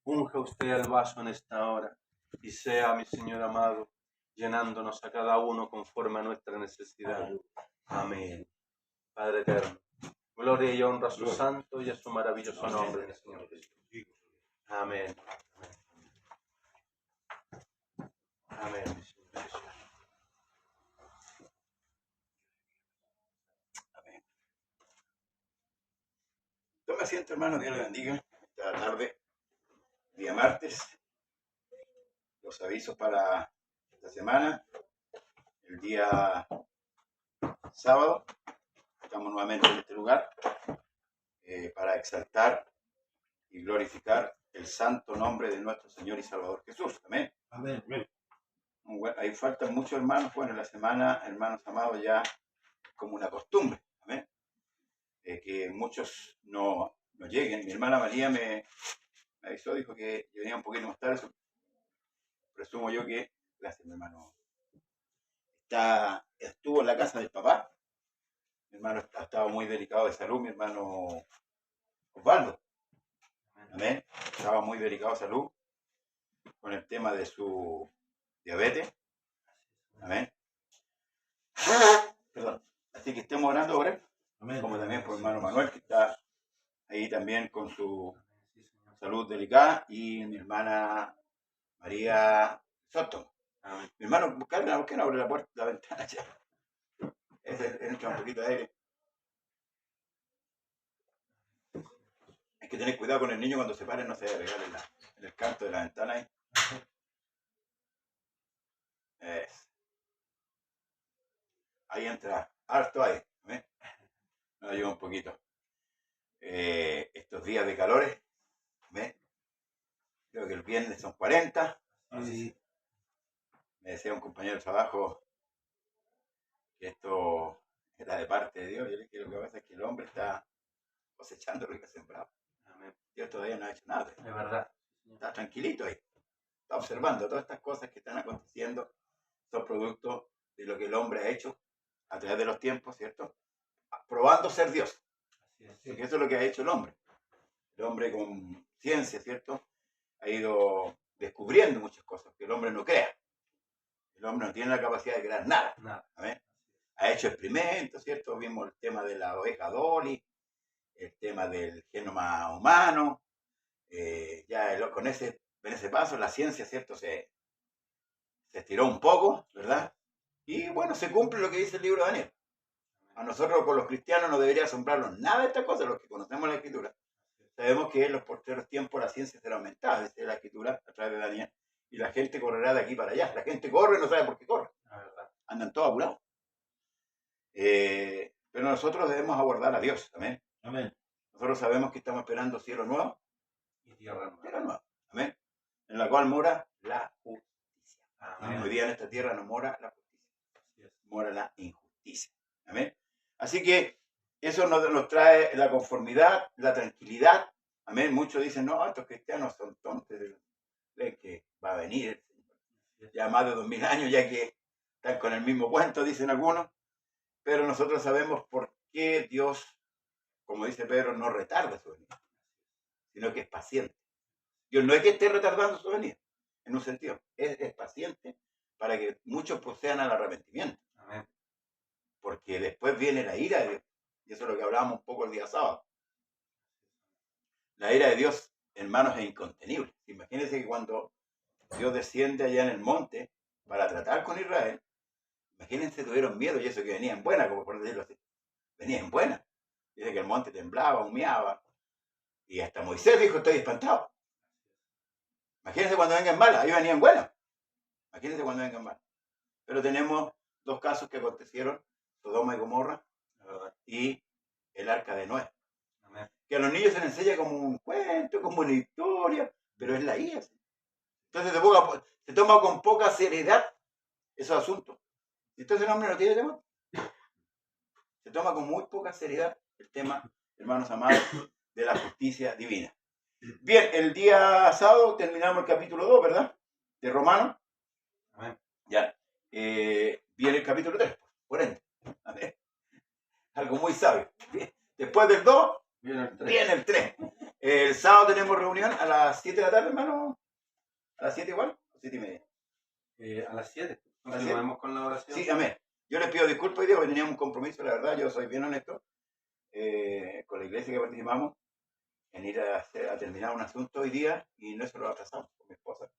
Unja usted el vaso en esta hora y sea, mi Señor amado, llenándonos a cada uno conforme a nuestra necesidad. Amén. Padre eterno, gloria y honra a su santo y a su maravilloso nombre, mi Señor Jesús. Amén. Amén, mi Señor Jesús. Amén. Tome asiento, hermano, Dios le bendiga. Esta tarde, día martes, los avisos para esta semana. El día sábado, estamos nuevamente en este lugar para exaltar y glorificar el santo nombre de nuestro Señor y Salvador Jesús. Amén. Amén. Bueno, ahí faltan muchos hermanos. Bueno, en la semana, hermanos amados, ya como una costumbre. Amén. Que muchos no lleguen. Mi hermana María me avisó, dijo que venía un poquito más tarde. Presumo yo que, gracias mi hermano, estuvo en la casa del papá. Mi hermano ha estado muy delicado de salud, mi hermano Osvaldo. Amén. Estaba muy delicado de salud con el tema de su diabetes. Amén. Perdón. Así que estemos orando por él. Amén. Como también por mi hermano Manuel, que está ahí también con su salud delicada, y mi hermana María Soto. Amén. Mi hermano, ¿por qué no abre la puerta, la ventana ya? Entra un poquito de aire. Hay que tener cuidado con el niño cuando se pare, no se vaya a pegar en el canto de la ventana ahí. Ahí entra harto aire. ¿Eh? Nos ayuda un poquito. Estos días de calores, ¿eh? Creo que el viernes son 40. Sí. Me decía un compañero de trabajo que esto era de parte de Dios. Yo le dije, lo que pasa es que el hombre está cosechando lo que ha sembrado. Dios todavía no ha hecho nada. Es verdad. Está tranquilito ahí. Está observando todas estas cosas que están aconteciendo. Son productos de lo que el hombre ha hecho a través de los tiempos, ¿cierto? Probando ser Dios. Porque eso es lo que ha hecho el hombre. El hombre con ciencia, ¿cierto? Ha ido descubriendo muchas cosas que el hombre no crea. El hombre no tiene la capacidad de crear nada. ¿Amén? Ha hecho experimentos, ¿cierto? Vimos el tema de la oveja Dolly, el tema del genoma humano. En ese paso la ciencia, ¿cierto? Se estiró un poco, ¿verdad? Y bueno, se cumple lo que dice el libro de Daniel. A nosotros, con los cristianos, no debería asombrarnos nada de estas cosas, los que conocemos la Escritura. Sabemos que en los posteriores tiempos la ciencia será aumentada, desde la Escritura, a través de Daniel, y la gente correrá de aquí para allá. La gente corre y no sabe por qué corre. Andan todos apurados. Pero nosotros debemos aguardar a Dios. Amén. Amén. Nosotros sabemos que estamos esperando cielo nuevo y tierra nueva. Tierra nueva. Amén. En la cual mora la justicia. Amén. Hoy día en esta tierra no mora la justicia, mora la injusticia. Amén. Así que eso nos trae la conformidad, la tranquilidad. Amén. Muchos dicen, no, estos cristianos son tontos. Creen que va a venir ya más de 2000 años, ya que están con el mismo cuento, dicen algunos. Pero nosotros sabemos por qué Dios, como dice Pedro, no retarda su venida, sino que es paciente. Dios no es que esté retardando su venida, en un sentido, es paciente para que muchos procedan al arrepentimiento. Amén. Porque después viene la ira de Dios, y eso es lo que hablábamos un poco el día sábado. La ira de Dios, hermanos, es incontenible. Imagínense que cuando Dios desciende allá en el monte para tratar con Israel, imagínense, tuvieron miedo, y eso que venía en buena, como por decirlo así. Venía en buena. Dice que el monte temblaba, humeaba, y hasta Moisés dijo, estoy espantado. Imagínense cuando vengan malas, ahí venían buenas. Imagínense cuando vengan malas. Pero tenemos dos casos que acontecieron, Sodoma y Gomorra, y el arca de Noé. Amén. Que a los niños se les enseña como un cuento, como una historia, pero es la guía. Entonces se toma con poca seriedad esos asuntos. Entonces el hombre no tiene temor. Se toma con muy poca seriedad el tema, hermanos amados, de la justicia divina. Bien, el día sábado terminamos el capítulo 2, ¿verdad? De Romanos. Amén. Ya. Viene el capítulo 3, por ende. Amén. Algo muy sabio. Bien. Después del 2, Viene el 3. Viene el 3. El sábado tenemos reunión a las 7 de la tarde, hermano. ¿A las 7 igual? ¿O 7:30? A las 7. ¿A las Continuemos con la oración. Sí, amén. Yo les pido disculpas hoy día porque teníamos un compromiso, la verdad, yo soy bien honesto, con la iglesia que participamos, en ir a terminar un asunto hoy día y no se lo atrasamos con mi esposa.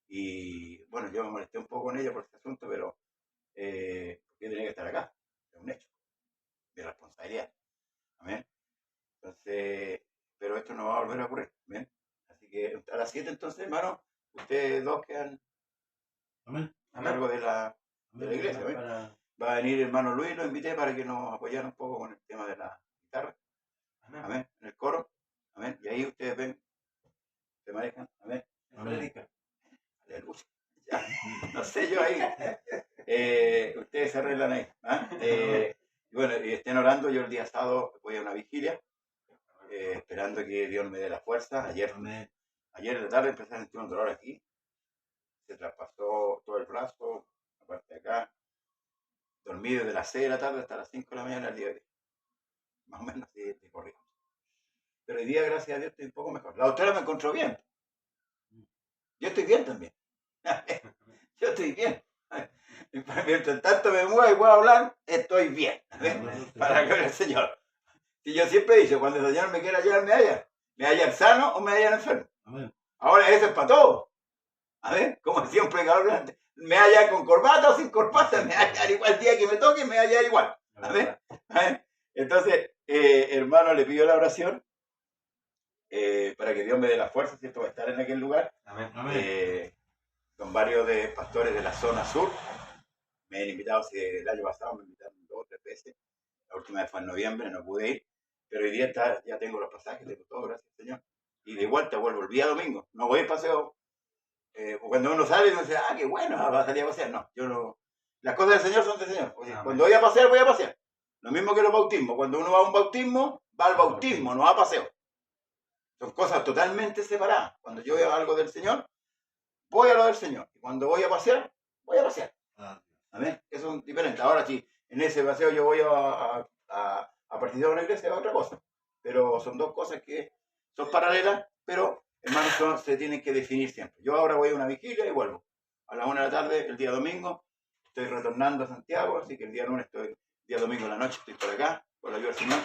Y bueno, yo me molesté un poco con ella por este asunto, pero yo tenía que estar acá, es un hecho, de responsabilidad. Amén. Entonces, pero esto no va a volver a ocurrir. Amén. Así que a las 7 entonces, hermano, ustedes dos quedan a cargo de la iglesia. ¿Amén? Va a venir hermano Luis, lo invité para que nos apoyara un poco con el tema de la guitarra. Amén. En el coro. Amén. Y ahí ustedes ven, se manejan. Amén. Aleluya. Ya. No sé yo ahí. Ustedes se arreglan ahí. Y bueno, y estén orando. Yo el día sábado voy a una vigilia, esperando que Dios me dé la fuerza. Ayer en la tarde empecé a sentir un dolor aquí. Se traspasó todo el brazo, aparte de acá. Dormí desde las 6 de la tarde hasta las 5 de la mañana el día de hoy. Más o menos así de corrido. Pero hoy día, gracias a Dios, estoy un poco mejor. La doctora me encontró bien. Yo estoy bien también. Yo estoy bien. Mientras tanto me muevo y puedo hablar, estoy bien. Para la gloria del Señor. Y yo siempre he dicho, cuando el Señor me quiera hallar, me hallan sano o me hallan enfermo. Amén. Ahora eso es para todo. A ver, como decía un predicador antes, me hallan con corbata o sin corbata, me hallan igual el día que me toque, me hallan igual. A ver. Entonces, hermano, le pido la oración para que Dios me dé la fuerza, ¿cierto?, para estar en aquel lugar. Amén. Con varios de pastores de la zona sur. Me han invitado, el año pasado me invitaron 2 o 3 veces. La última vez fue en noviembre, no pude ir. Pero hoy día ya tengo los pasajes, tengo todo, gracias al Señor. Y de vuelta vuelvo el día domingo. No voy a paseo. Cuando uno sale, uno dice, qué bueno, va a salir a pasear. No, yo no. Las cosas del Señor son del Señor. Oye, cuando voy a pasear, voy a pasear. Lo mismo que los bautismos. Cuando uno va a un bautismo, va al bautismo, no va a paseo. Son cosas totalmente separadas. Cuando yo veo algo del Señor, voy a lo del Señor. Y cuando voy a pasear, voy a pasear. Amén. Eso es diferente. Ahora sí, en ese paseo yo voy a participar en la iglesia, es otra cosa. Pero son dos cosas que son paralelas, pero hermanos, se tienen que definir siempre. Yo ahora voy a una vigilia y vuelvo. A las 1 de la tarde, el día domingo, estoy retornando a Santiago, así que el día lunes el día domingo en la noche estoy por acá, por la ayuda del Señor,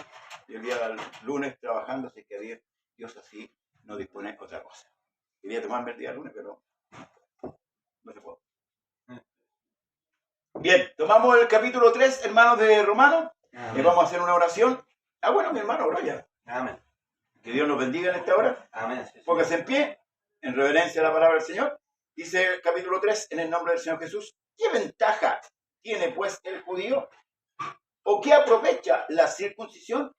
y el día lunes trabajando, así que Dios así nos dispone otra cosa. Quería tomarme el día lunes, pero no se puede. Bien, tomamos el capítulo 3, hermanos de Romanos, y vamos a hacer una oración. Bueno, mi hermano, oró ya. Amén. Que Dios nos bendiga en esta hora. Amén. Póngase en pie, en reverencia a la palabra del Señor. Dice el capítulo 3, en el nombre del Señor Jesús. ¿Qué ventaja tiene pues el judío? ¿O qué aprovecha la circuncisión?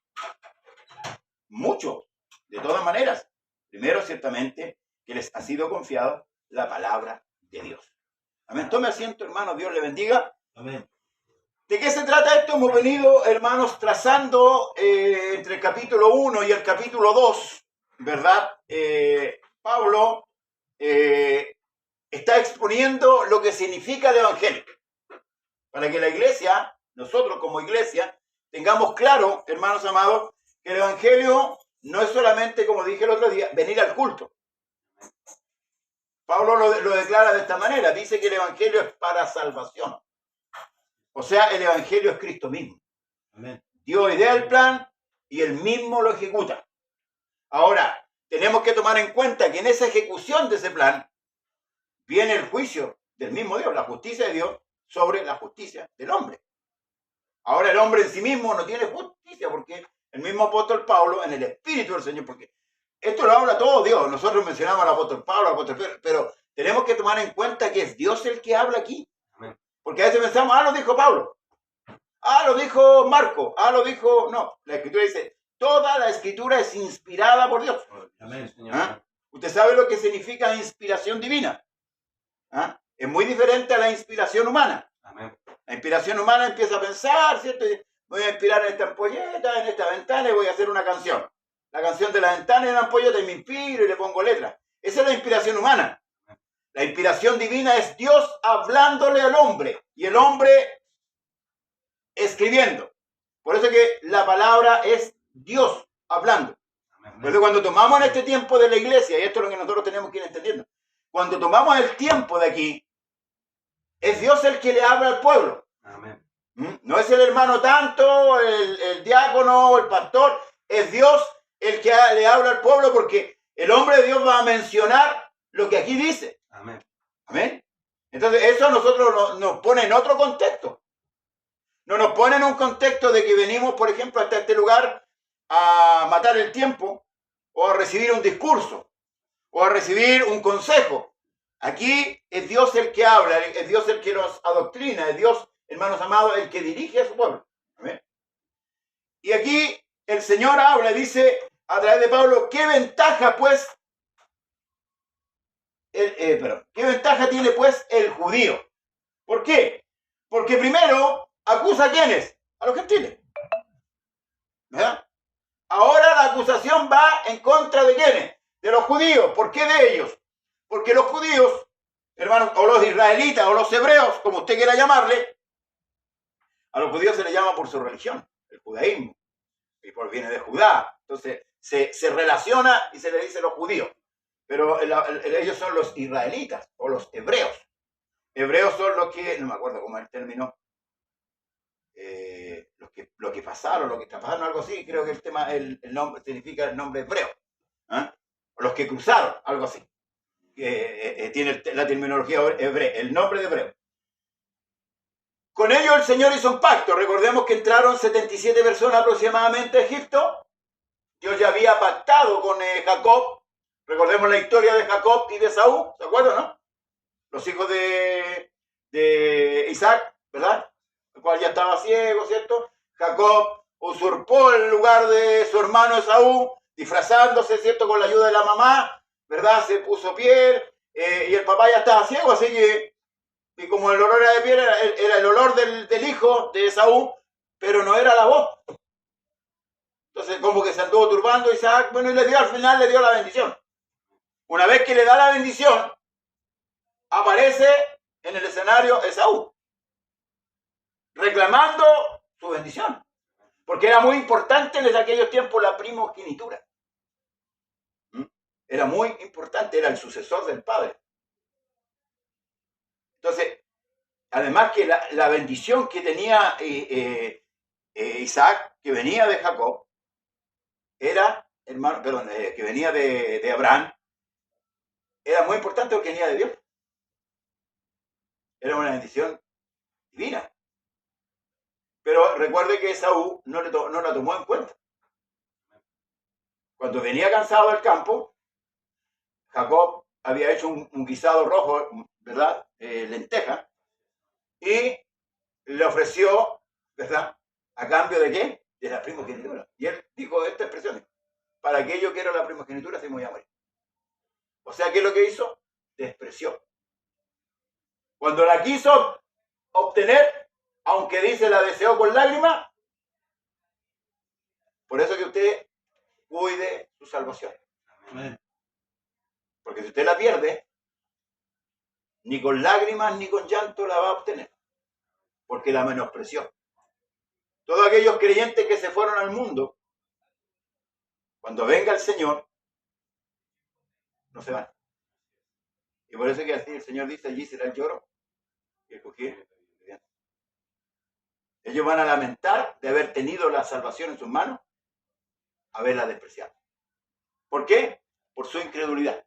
Mucho, de todas maneras. Primero, ciertamente, que les ha sido confiado la palabra de Dios. Amén. Tome asiento, hermano. Dios le bendiga. Amén. ¿De qué se trata esto? Hemos venido, hermanos, trazando entre el capítulo 1 y el capítulo 2, ¿verdad? Pablo está exponiendo lo que significa el Evangelio. Para que la iglesia, nosotros como iglesia, tengamos claro, hermanos amados, que el Evangelio no es solamente, como dije el otro día, venir al culto. Pablo lo declara de esta manera, dice que el Evangelio es para salvación. O sea, el Evangelio es Cristo mismo. Amén. Dios idea el plan y Él mismo lo ejecuta. Ahora, tenemos que tomar en cuenta que en esa ejecución de ese plan viene el juicio del mismo Dios, la justicia de Dios sobre la justicia del hombre. Ahora el hombre en sí mismo no tiene justicia porque el mismo apóstol Pablo, en el Espíritu del Señor, porque esto lo habla todo Dios. Nosotros mencionamos al apóstol Pablo, al apóstol Pedro, pero tenemos que tomar en cuenta que es Dios el que habla aquí. Amén. Porque a veces pensamos, lo dijo Pablo, lo dijo Marco, lo dijo... No, la Escritura dice, toda la Escritura es inspirada por Dios. Amén, Señor. ¿Usted sabe lo que significa inspiración divina? Es muy diferente a la inspiración humana. Amén. La inspiración humana empieza a pensar, ¿cierto? Voy a inspirar en esta ampolleta, en esta ventana y voy a hacer una canción. La canción de la ventana y de la ampolleta y me inspiro y le pongo letras. Esa es la inspiración humana. La inspiración divina es Dios hablándole al hombre y el hombre escribiendo. Por eso que la palabra es Dios hablando. Por eso cuando tomamos en este tiempo de la iglesia, y esto es lo que nosotros tenemos que ir entendiendo, cuando tomamos el tiempo de aquí, es Dios el que le habla al pueblo. Amén. No es el hermano tanto, el diácono, el pastor, es Dios el que le habla al pueblo, porque el hombre de Dios va a mencionar lo que aquí dice. Amén. Amén. Entonces eso a nosotros nos pone en otro contexto. No nos pone en un contexto de que venimos, por ejemplo, hasta este lugar a matar el tiempo, o a recibir un discurso, o a recibir un consejo. Aquí es Dios el que habla, es Dios el que nos adoctrina, es Dios, hermanos amados, el que dirige a su pueblo. ¿Amén? Y aquí el Señor habla, dice a través de Pablo, ¿qué ventaja pues? ¿Qué ventaja tiene pues el judío? ¿Por qué? Porque primero acusa a quiénes, a los gentiles. ¿Verdad? Ahora la acusación va en contra de quiénes, de los judíos. ¿Por qué de ellos? Porque los judíos, hermanos, o los israelitas, o los hebreos, como usted quiera llamarle, a los judíos se les llama por su religión, el judaísmo, y por viene de Judá. Entonces se relaciona y se le dice los judíos. Pero ellos son los israelitas, o los hebreos. Hebreos son los que, no me acuerdo cómo es el término, lo que pasaron, lo que está pasando, algo así. Creo que el tema, el nombre significa el nombre hebreo. O los que cruzaron, algo así. Tiene la terminología hebrea, el nombre de hebreo. Con ellos el Señor hizo un pacto. Recordemos que entraron 77 personas aproximadamente a Egipto. Dios ya había pactado con Jacob. Recordemos la historia de Jacob y de Esaú, ¿se acuerdan, no? Los hijos de Isaac, ¿verdad? El cual ya estaba ciego, ¿cierto? Jacob usurpó el lugar de su hermano Esaú, disfrazándose, ¿cierto? Con la ayuda de la mamá, ¿verdad? Se puso piel, y el papá ya estaba ciego, así que, y como el olor era de piel, era el olor del hijo de Esaú, pero no era la voz. Entonces, como que se anduvo turbando Isaac, bueno, y al final le dio la bendición. Una vez que le da la bendición, aparece en el escenario Esaú, reclamando su bendición. Porque era muy importante en aquellos tiempos la primogenitura. Era muy importante, era el sucesor del padre. Entonces, además que la bendición que tenía Isaac, que venía de Jacob, era, que venía de Abraham, era muy importante porque venía de Dios. Era una bendición divina. Pero recuerde que Esaú no la tomó en cuenta. Cuando venía cansado del campo, Jacob había hecho un guisado rojo, ¿verdad? Lenteja, y le ofreció, ¿verdad? ¿A cambio de qué? De la primogenitura. Y él dijo esta expresión: ¿para qué yo quiero la primogenitura si me voy a morir? O sea, ¿qué es lo que hizo? Despreció. Cuando la quiso obtener, aunque dice la deseó con lágrimas, por eso que usted cuide su salvación. Amén. Porque si usted la pierde, ni con lágrimas ni con llanto la va a obtener, porque la menospreció. Todos aquellos creyentes que se fueron al mundo, cuando venga el Señor, no se van. Y por eso que así el Señor dice, allí será el lloro y el crujir. Ellos van a lamentar de haber tenido la salvación en sus manos, haberla despreciado. ¿Por qué? Por su incredulidad.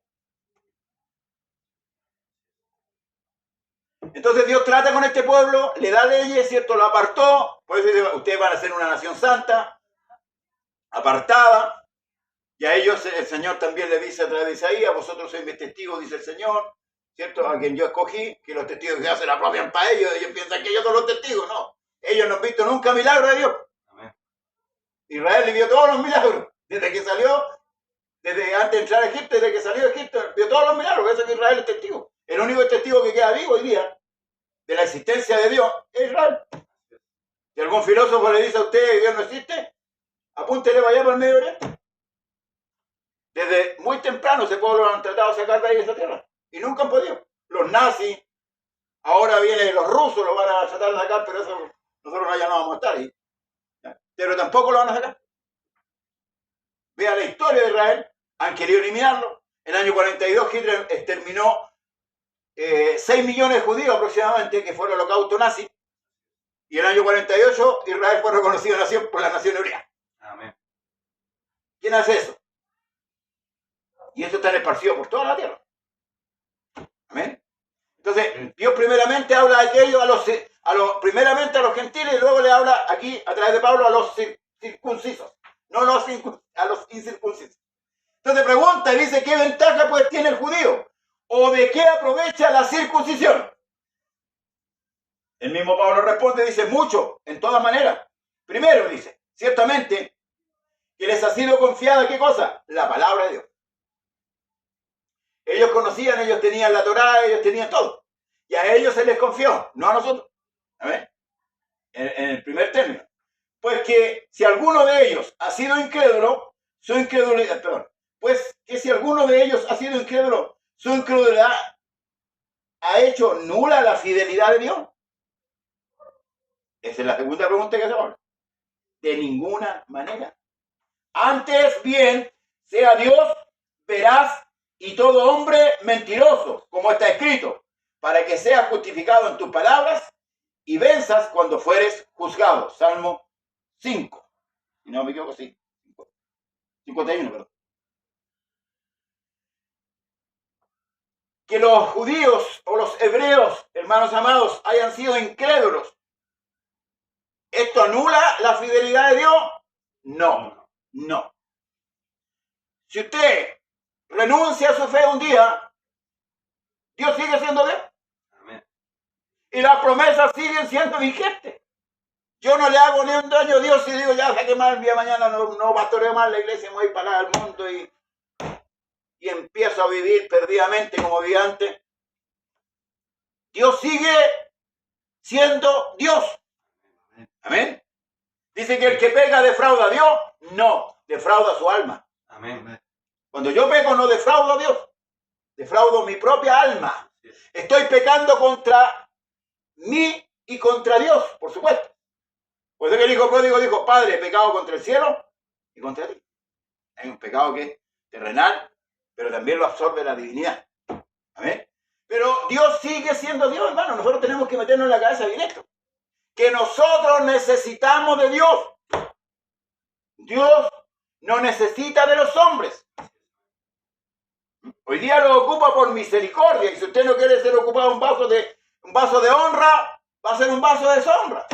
Entonces Dios trata con este pueblo, le da leyes, ¿cierto? Lo apartó. Por eso dice, ustedes van a ser una nación santa, apartada. Y a ellos el Señor también le dice a través de Isaías, vosotros sois mis testigos, dice el Señor, ¿cierto? A quien yo escogí, que los testigos ya se la apropian para ellos. Ellos piensan que ellos son los testigos, no. Ellos no han visto nunca milagros de Dios. Amén. Israel le vio todos los milagros. Desde que salió, desde antes de entrar a Egipto, desde que salió de Egipto, vio todos los milagros. Por eso que Israel es testigo. El único testigo que queda vivo hoy día de la existencia de Dios es Israel. Si algún filósofo le dice a usted que Dios no existe, apúntele para allá por el Medio Oriente. Desde muy temprano ese pueblo lo han tratado de sacar de ahí de esa tierra. Y nunca han podido. Los nazis, ahora vienen los rusos, lo van a tratar de sacar, pero eso nosotros ya no vamos a estar ahí. Pero tampoco lo van a sacar. Vea la historia de Israel, han querido eliminarlo. En el año 42 Hitler exterminó 6 millones de judíos aproximadamente, que fue el holocausto nazi. Y en el año 48 Israel fue reconocido nación por la nación hebrea. Amén. ¿Quién hace eso? Y esto está esparcido por toda la tierra. Amén. Entonces, Dios primeramente habla de aquello primeramente a los gentiles y luego le habla aquí, a través de Pablo, a los circuncisos, no a los incircuncisos. Entonces pregunta y dice, ¿qué ventaja pues tiene el judío? ¿O de qué aprovecha la circuncisión? El mismo Pablo responde, dice, mucho, en todas maneras. Primero dice, ciertamente, que les ha sido confiada, ¿qué cosa? La palabra de Dios. Ellos conocían, ellos tenían la Torá, ellos tenían todo. Y a ellos se les confió, no a nosotros. ¿Amén? En el primer término. Pues que si alguno de ellos ha sido incrédulo, su incredulidad, pues que si alguno de ellos ha sido incrédulo, su incredulidad ha hecho nula la fidelidad de Dios. Esa es la segunda pregunta que se habla. De ninguna manera. Antes bien, sea Dios veraz y todo hombre mentiroso, como está escrito, para que seas justificado en tus palabras y venzas cuando fueres juzgado. Salmo 5. Si no me equivoco, sí. 51, perdón. Que los judíos o los hebreos, hermanos amados, hayan sido incrédulos, ¿esto anula la fidelidad de Dios? No, no. Si usted renuncia a su fe un día, Dios sigue siendo Dios. Amén. Y las promesas siguen siendo vigentes. Yo no le hago ni un daño a Dios y digo, ya saqué mal, el día de mañana no pastoreo más la iglesia, me voy para el mundo y empiezo a vivir perdidamente como vivía antes. Dios sigue siendo Dios. Amén. Dice que el que peca defrauda a Dios, no, defrauda su alma. Amén. Cuando yo peco no defraudo a Dios, defraudo mi propia alma. Estoy pecando contra mí y contra Dios, por supuesto. Por eso que el hijo pródigo dijo, Padre, he pecado contra el cielo y contra ti. Hay un pecado que es terrenal, pero también lo absorbe la divinidad. Amén. Pero Dios sigue siendo Dios, hermano. Nosotros tenemos que meternos en la cabeza bien esto. Que nosotros necesitamos de Dios. Dios no necesita de los hombres. Hoy día lo ocupa por misericordia. Y si usted no quiere ser ocupado un vaso de honra, va a ser un vaso de deshonra.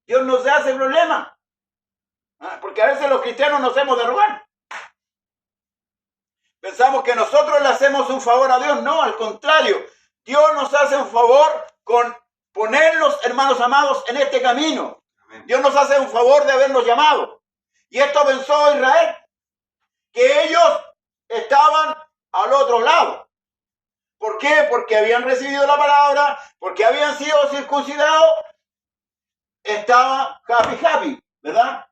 Dios no se hace problema. Porque a veces los cristianos nos hacemos de rogar. Pensamos que nosotros le hacemos un favor a Dios. No, al contrario. Dios nos hace un favor con ponernos, hermanos amados, en este camino. Amén. Dios nos hace un favor de habernos llamado. Y esto pensó Israel. Que ellos estaban al otro lado. ¿Por qué? Porque habían recibido la palabra, porque habían sido circuncidados. Estaba happy, ¿verdad?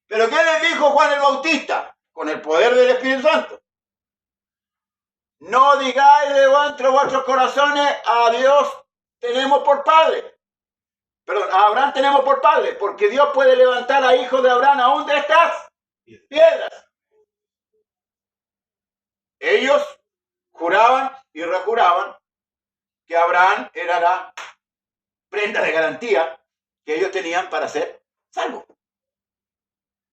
Pero ¿qué les dijo Juan el Bautista? Con el poder del Espíritu Santo. No digáis de entre vuestros corazones, a Dios tenemos por padre. Perdón, a Abraham tenemos por padre, porque Dios puede levantar a hijos de Abraham aún de estas piedras. Ellos juraban y rejuraban que Abraham era la prenda de garantía que ellos tenían para ser salvos.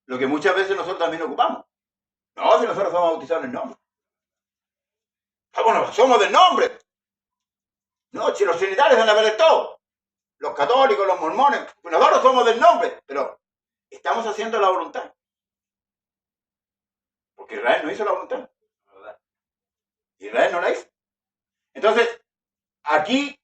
Lo que muchas veces nosotros también ocupamos. No, si nosotros somos bautizados en el nombre. Bueno, somos del nombre. No, si los trinitarios van a ver todo. Los católicos, los mormones, nosotros somos del nombre, pero estamos haciendo la voluntad. Porque Israel no hizo la voluntad. Israel no la hizo. Entonces, aquí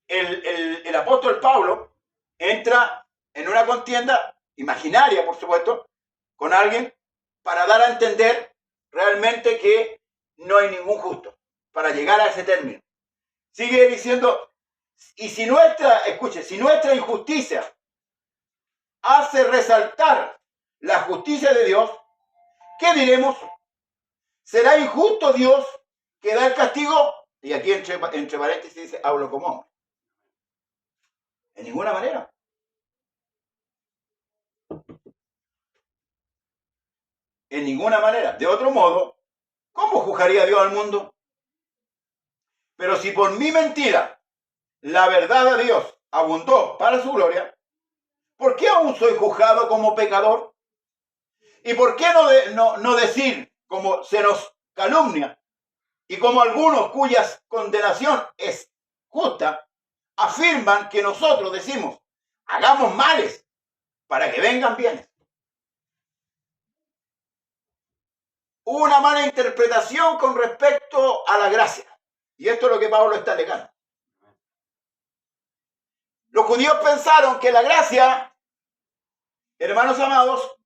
el apóstol Pablo entra en una contienda imaginaria, por supuesto, con alguien para dar a entender realmente que no hay ningún justo para llegar a ese término. Sigue diciendo, y si nuestra injusticia hace resaltar la justicia de Dios, ¿qué diremos? ¿Será injusto Dios que da el castigo? Y aquí entre paréntesis dice, hablo como hombre. En ninguna manera. En ninguna manera. De otro modo, ¿cómo juzgaría Dios al mundo? Pero si por mi mentira la verdad de Dios abundó para su gloria, ¿por qué aún soy juzgado como pecador? ¿Y por qué no decir, como se nos calumnia, y como algunos cuya condenación es justa, afirman que nosotros decimos, hagamos males para que vengan bienes? Una mala interpretación con respecto a la gracia. Y esto es lo que Pablo está alegando. Los judíos pensaron que la gracia, hermanos amados,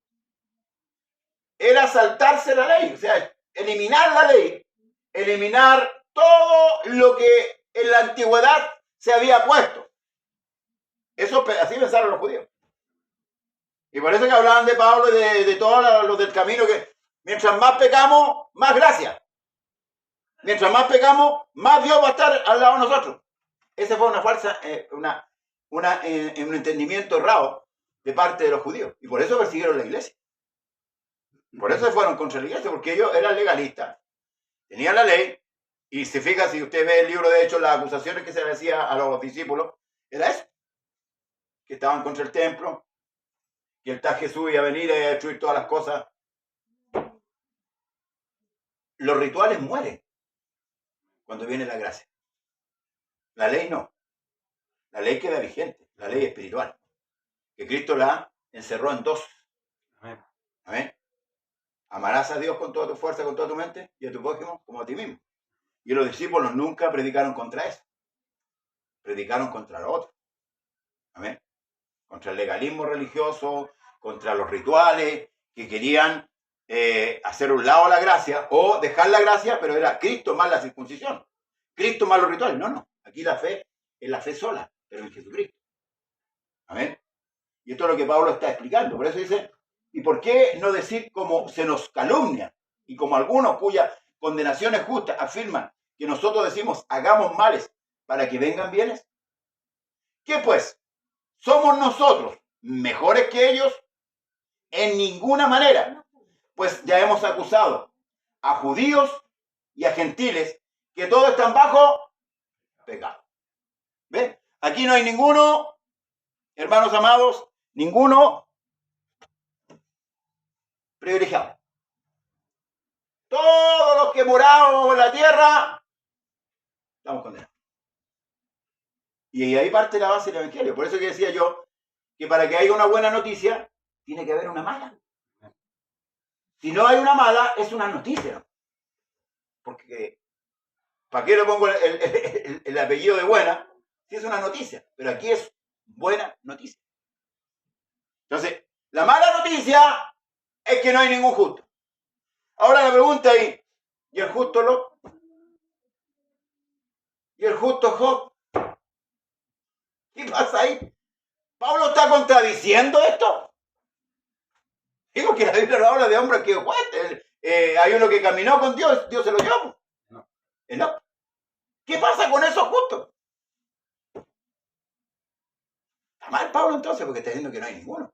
era saltarse la ley, o sea, eliminar la ley, eliminar todo lo que en la antigüedad se había puesto. Eso, así pensaron los judíos. Y por eso que hablaban de Pablo y de todos los del camino, que mientras más pecamos, más gracia. Mientras más pecamos, más Dios va a estar al lado de nosotros. Esa fue una falsa, un entendimiento errado de parte de los judíos. Y por eso persiguieron la iglesia. Por eso se fueron contra la iglesia, porque ellos eran legalistas. Tenían la ley. Y se fija, si usted ve el libro de Hechos, las acusaciones que se le hacía a los discípulos, era eso. Que estaban contra el templo, que el tal Jesús iba a venir a destruir todas las cosas. Los rituales mueren cuando viene la gracia. La ley no. La ley queda vigente, la ley espiritual, que Cristo la encerró en dos. Amén. Amén. Amarás a Dios con toda tu fuerza, con toda tu mente, y a tu prójimo como a ti mismo. Y los discípulos nunca predicaron contra eso. Predicaron contra lo otro. Amén. Contra el legalismo religioso, contra los rituales, que querían hacer un lado la gracia, o dejar la gracia, pero era Cristo más la circuncisión. Cristo más los rituales. No, no. Aquí la fe es la fe sola, pero en Jesucristo. Amén. Y esto es lo que Pablo está explicando. Por eso dice, ¿y por qué no decir como se nos calumnia? Y como algunos cuyas condenaciones justas afirman que nosotros decimos, hagamos males para que vengan bienes. ¿Qué pues? ¿Somos nosotros mejores que ellos? En ninguna manera. Pues ya hemos acusado a judíos y a gentiles que todos están bajo pecado. ¿Ven? Aquí no hay ninguno, hermanos amados, ninguno privilegiado. Todos los que moramos en la tierra estamos condenados. Y ahí parte la base del Evangelio. Por eso que decía yo que para que haya una buena noticia, tiene que haber una mala. Si no hay una mala, es una noticia. Porque, ¿para qué le pongo el apellido de buena? Si es una noticia. Pero aquí es buena noticia. Entonces, la mala noticia es que no hay ningún justo. Ahora la pregunta ahí, ¿y el justo Lot? ¿Y el justo Job? ¿Qué pasa ahí? ¿Pablo está contradiciendo esto? Digo que la Biblia no habla de hombres que hay uno que caminó con Dios, Dios se lo llevó. No. ¿Qué pasa con esos justos? Está mal Pablo entonces, porque está diciendo que no hay ninguno.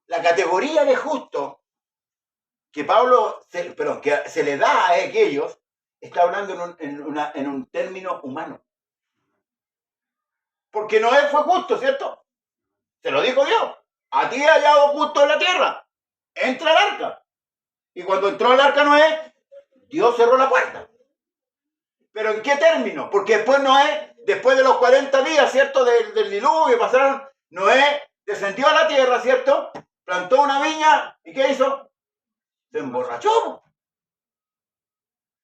La categoría de justo que Pablo, que se le da a aquellos, está hablando en un término humano. Porque Noé fue justo, ¿cierto? Se lo dijo Dios. A ti he hallado justo en la tierra. Entra al arca. Y cuando entró al arca Noé, Dios cerró la puerta. ¿Pero en qué término? Porque después Noé, después de los 40 días, ¿cierto? Del diluvio, pasaron, Noé descendió a la tierra, ¿cierto? Plantó una viña, ¿y qué hizo? Se emborrachó.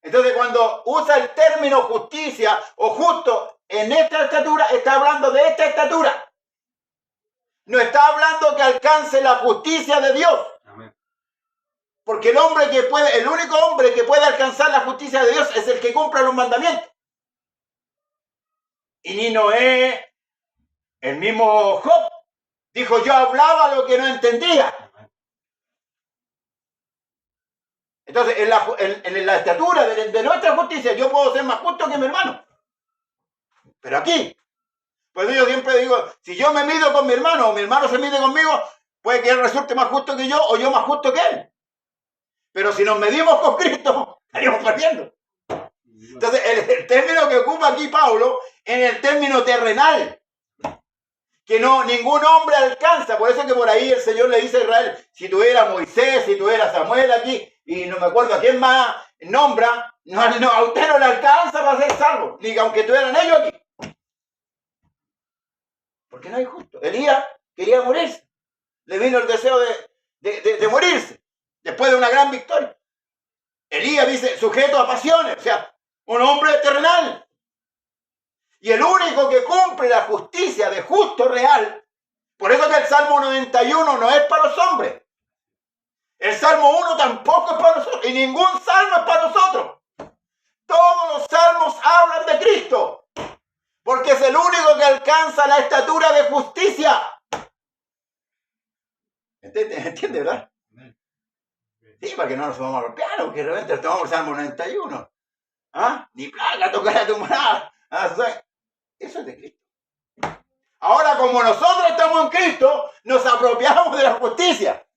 Entonces, cuando usa el término justicia o justo en esta estatura, está hablando de esta estatura. No está hablando que alcance la justicia de Dios. Amén. Porque el único hombre que puede alcanzar la justicia de Dios es el que cumpla los mandamientos. Y ni Noé, el mismo Job, dijo, yo hablaba lo que no entendía. Entonces, en la estatura de nuestra justicia, yo puedo ser más justo que mi hermano. Pero aquí, pues yo siempre digo, si yo me mido con mi hermano o mi hermano se mide conmigo, Puede que él resulte más justo que yo o yo más justo que él. Pero si nos medimos con Cristo, estaríamos perdiendo. Entonces, el término que ocupa aquí Pablo en el término terrenal, que no ningún hombre alcanza. Por eso que por ahí el Señor le dice a Israel, si tuviera Moisés, si tuviera Samuel aquí, y no me acuerdo a quién más nombra, a usted no le alcanza para ser salvo, ni aunque tuvieran ellos aquí. Porque no hay justo. Elías quería morirse. Le vino el deseo de morirse, después de una gran victoria. Elías dice, sujeto a pasiones, o sea, un hombre terrenal. Y el único que cumple la justicia de justo real, por eso que el Salmo 91 no es para los hombres. El Salmo 1 tampoco es para nosotros, y ningún salmo es para nosotros. Todos los salmos hablan de Cristo, porque es el único que alcanza la estatura de justicia. ¿Entiende, verdad? Sí, para que no nos subamos a los pianos, porque de repente tomamos el Salmo 91. ¿Ah? Ni plaga tocará tu morada. Eso es de Cristo. Ahora, como nosotros estamos en Cristo, nos apropiamos de la justicia.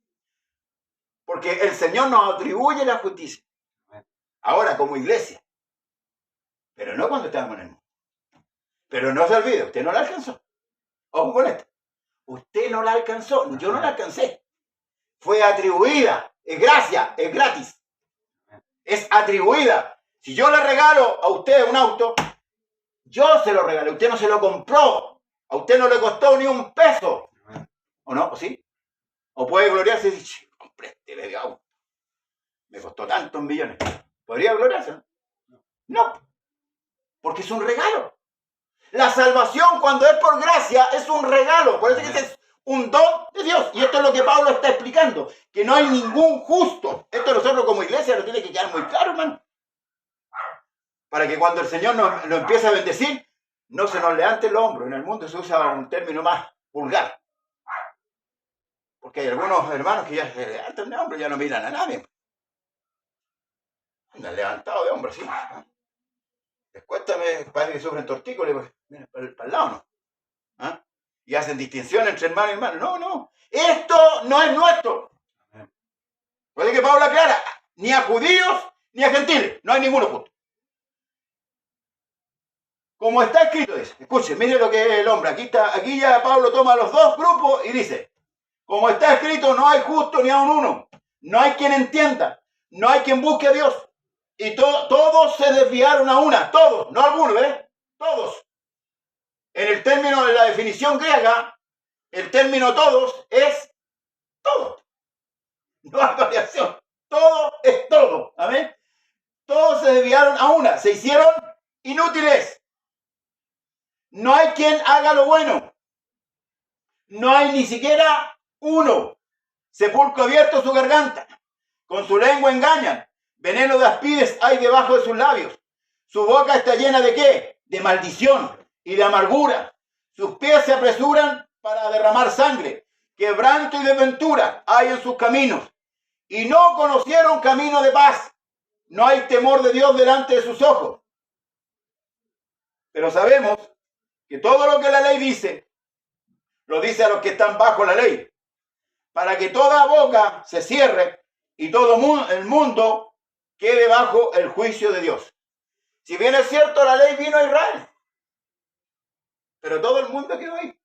Porque el Señor nos atribuye la justicia. Ahora, como iglesia. Pero no cuando estábamos en el mundo. Pero no se olvide, usted no la alcanzó. Ojo con esto. Usted no la alcanzó, yo no la alcancé. Fue atribuida. Es gracia, es gratis. Es atribuida. Si yo le regalo a usted un auto, yo se lo regalé. Usted no se lo compró. A usted no le costó ni un peso. ¿O no? ¿O sí? O puede gloriarse y decir, compré este medio auto. Me costó tantos millones. ¿Podría gloriarse? No. Porque es un regalo. La salvación, cuando es por gracia, es un regalo. Por eso que es un don de Dios. Y esto es lo que Pablo está explicando. Que no hay ningún justo. Esto nosotros como iglesia nos tiene que quedar muy claro, hermano. Para que cuando el Señor nos empiece a bendecir, no se nos levante el hombro. En el mundo se usa un término más vulgar. Porque hay algunos hermanos que ya se levantan de hombro, ya no miran a nadie. Andan levantados de hombro, sí. Descuéstame, parece que sufren tortícolis, mira, para el lado, ¿no? ¿Ah? Y hacen distinción entre hermano y hermano. No, no. Esto no es nuestro. Puede que Pablo aclara, ni a judíos ni a gentiles. No hay ninguno justo. Como está escrito, dice, escuche, mire lo que es el hombre. Aquí ya Pablo toma los dos grupos y dice, como está escrito, no hay justo ni aun uno. No hay quien entienda. No hay quien busque a Dios. Y todos se desviaron a una. Todos, no algunos, ¿eh? Todos. En el término de la definición griega, el término todos es todo. No hay variación. Todo es todo. ¿Amén? Todos se desviaron a una. Se hicieron inútiles. No hay quien haga lo bueno. No hay ni siquiera uno. Sepulcro abierto su garganta. Con su lengua engañan. Veneno de aspides hay debajo de sus labios. Su boca está llena de ¿qué? De maldición y de amargura. Sus pies se apresuran para derramar sangre. Quebranto y desventura hay en sus caminos. Y no conocieron camino de paz. No hay temor de Dios delante de sus ojos. Pero sabemos que todo lo que la ley dice, lo dice a los que están bajo la ley. Para que toda boca se cierre y todo el mundo quede bajo el juicio de Dios. Si bien es cierto, la ley vino a Israel, pero todo el mundo quedó ahí.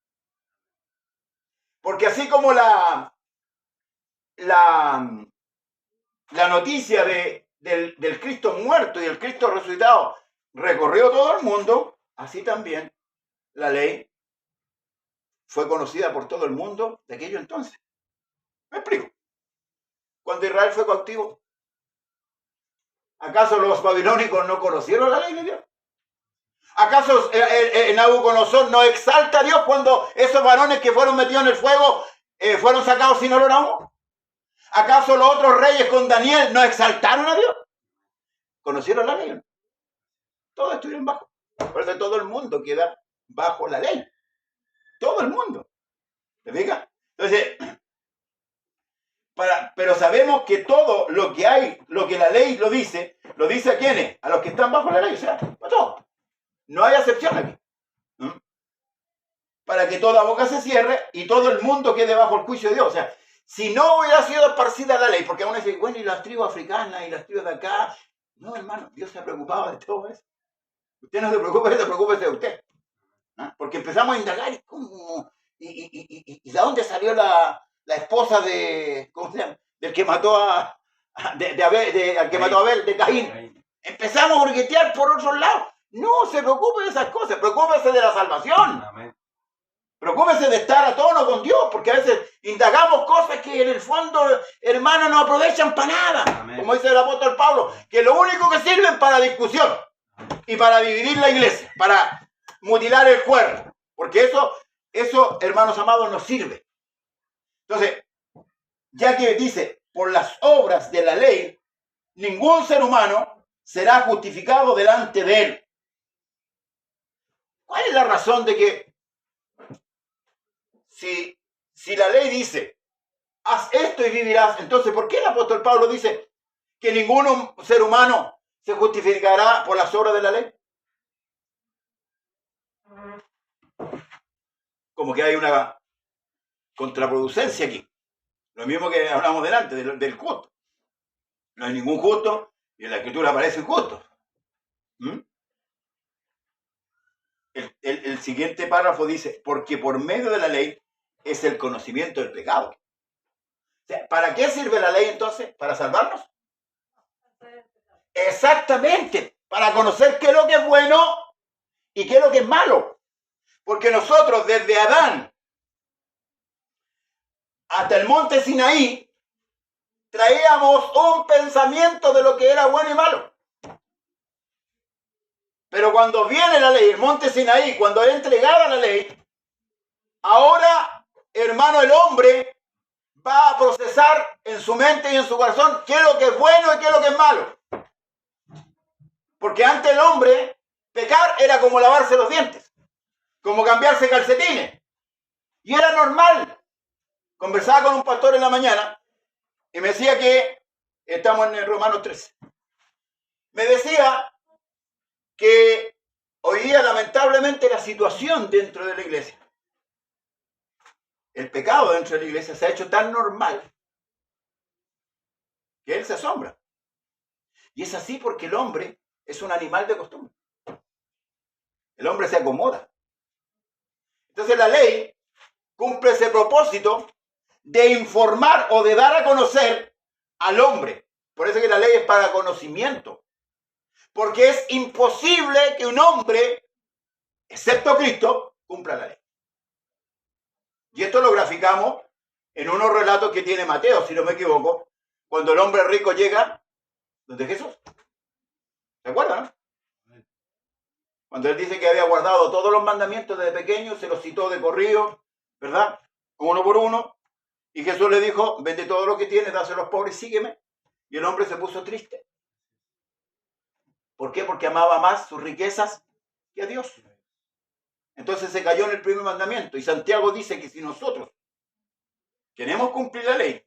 Porque así como la noticia del Cristo muerto y el Cristo resucitado recorrió todo el mundo, así también la ley fue conocida por todo el mundo de aquello entonces. ¿Me explico? Cuando Israel fue cautivo, ¿acaso los babilónicos no conocieron la ley de Dios? ¿Acaso Nabucodonosor no exalta a Dios cuando esos varones que fueron metidos en el fuego fueron sacados sin olor a humo? ¿Acaso los otros reyes con Daniel no exaltaron a Dios? ¿Conocieron la ley? Todos estuvieron bajo. Por eso todo el mundo queda bajo la ley. Todo el mundo. ¿Te fijas? Entonces, pero sabemos que todo lo que hay, lo que la ley lo dice a ¿quiénes? A los que están bajo la ley, o sea, a todos. No hay excepción aquí. para que toda boca se cierre y todo el mundo quede bajo el juicio de Dios. O sea, si no hubiera sido esparcida la ley, porque uno dice, bueno, y las tribus africanas y las tribus de acá. No, hermano, Dios se preocupaba de todo eso. Usted no se preocupe, preocúpese de usted. ¿Ah? Porque empezamos a indagar, ¿cómo? ¿Y de dónde salió la esposa de, ¿cómo se llama? Del que mató al que mató a Abel, de Caín. Empezamos a hurguetear por otros lados. No se preocupe de esas cosas, preocúpese de la salvación. Amén. Preocúpese de estar a tono con Dios, porque a veces indagamos cosas que en el fondo, hermanos, no aprovechan para nada. Amén. Como dice el apóstol Pablo, que lo único que sirven para discusión y para dividir la iglesia, para mutilar el cuerpo, porque eso, hermanos amados, nos sirve. Entonces, ya que dice, por las obras de la ley, ningún ser humano será justificado delante de él. ¿Cuál es la razón de que si la ley dice, haz esto y vivirás, entonces ¿por qué el apóstol Pablo dice que ningún ser humano se justificará por las obras de la ley? Como que hay una contraproducencia aquí. Lo mismo que hablamos delante del justo. No hay ningún justo y en la escritura aparece injusto. El siguiente párrafo dice, porque por medio de la ley es el conocimiento del pecado. O sea, ¿para qué sirve la ley entonces? ¿Para salvarnos? Exactamente, para conocer qué es lo que es bueno y qué es lo que es malo. Porque nosotros desde Adán hasta el monte Sinaí traíamos un pensamiento de lo que era bueno y malo. Pero cuando viene la ley, el monte Sinaí, cuando es entregada la ley, ahora, hermano, el hombre va a procesar en su mente y en su corazón qué es lo que es bueno y qué es lo que es malo. Porque antes el hombre, pecar era como lavarse los dientes, como cambiarse calcetines. Y era normal. Conversaba con un pastor en la mañana y me decía que, estamos en Romanos 13, me decía que hoy día lamentablemente la situación dentro de la iglesia, el pecado dentro de la iglesia se ha hecho tan normal que él se asombra. Y es así porque el hombre es un animal de costumbre. El hombre se acomoda. Entonces la ley cumple ese propósito de informar o de dar a conocer al hombre. Por eso que la ley es para conocimiento. Porque es imposible que un hombre, excepto Cristo, cumpla la ley. Y esto lo graficamos en unos relatos que tiene Mateo, si no me equivoco, cuando el hombre rico llega donde Jesús. ¿Se acuerdan? Cuando él dice que había guardado todos los mandamientos desde pequeño, se los citó de corrido, ¿verdad? Uno por uno. Y Jesús le dijo, vende todo lo que tienes, dáselo a los pobres, sígueme. Y el hombre se puso triste. ¿Por qué? Porque amaba más sus riquezas que a Dios. Entonces se cayó en el primer mandamiento. Y Santiago dice que si nosotros queremos cumplir la ley,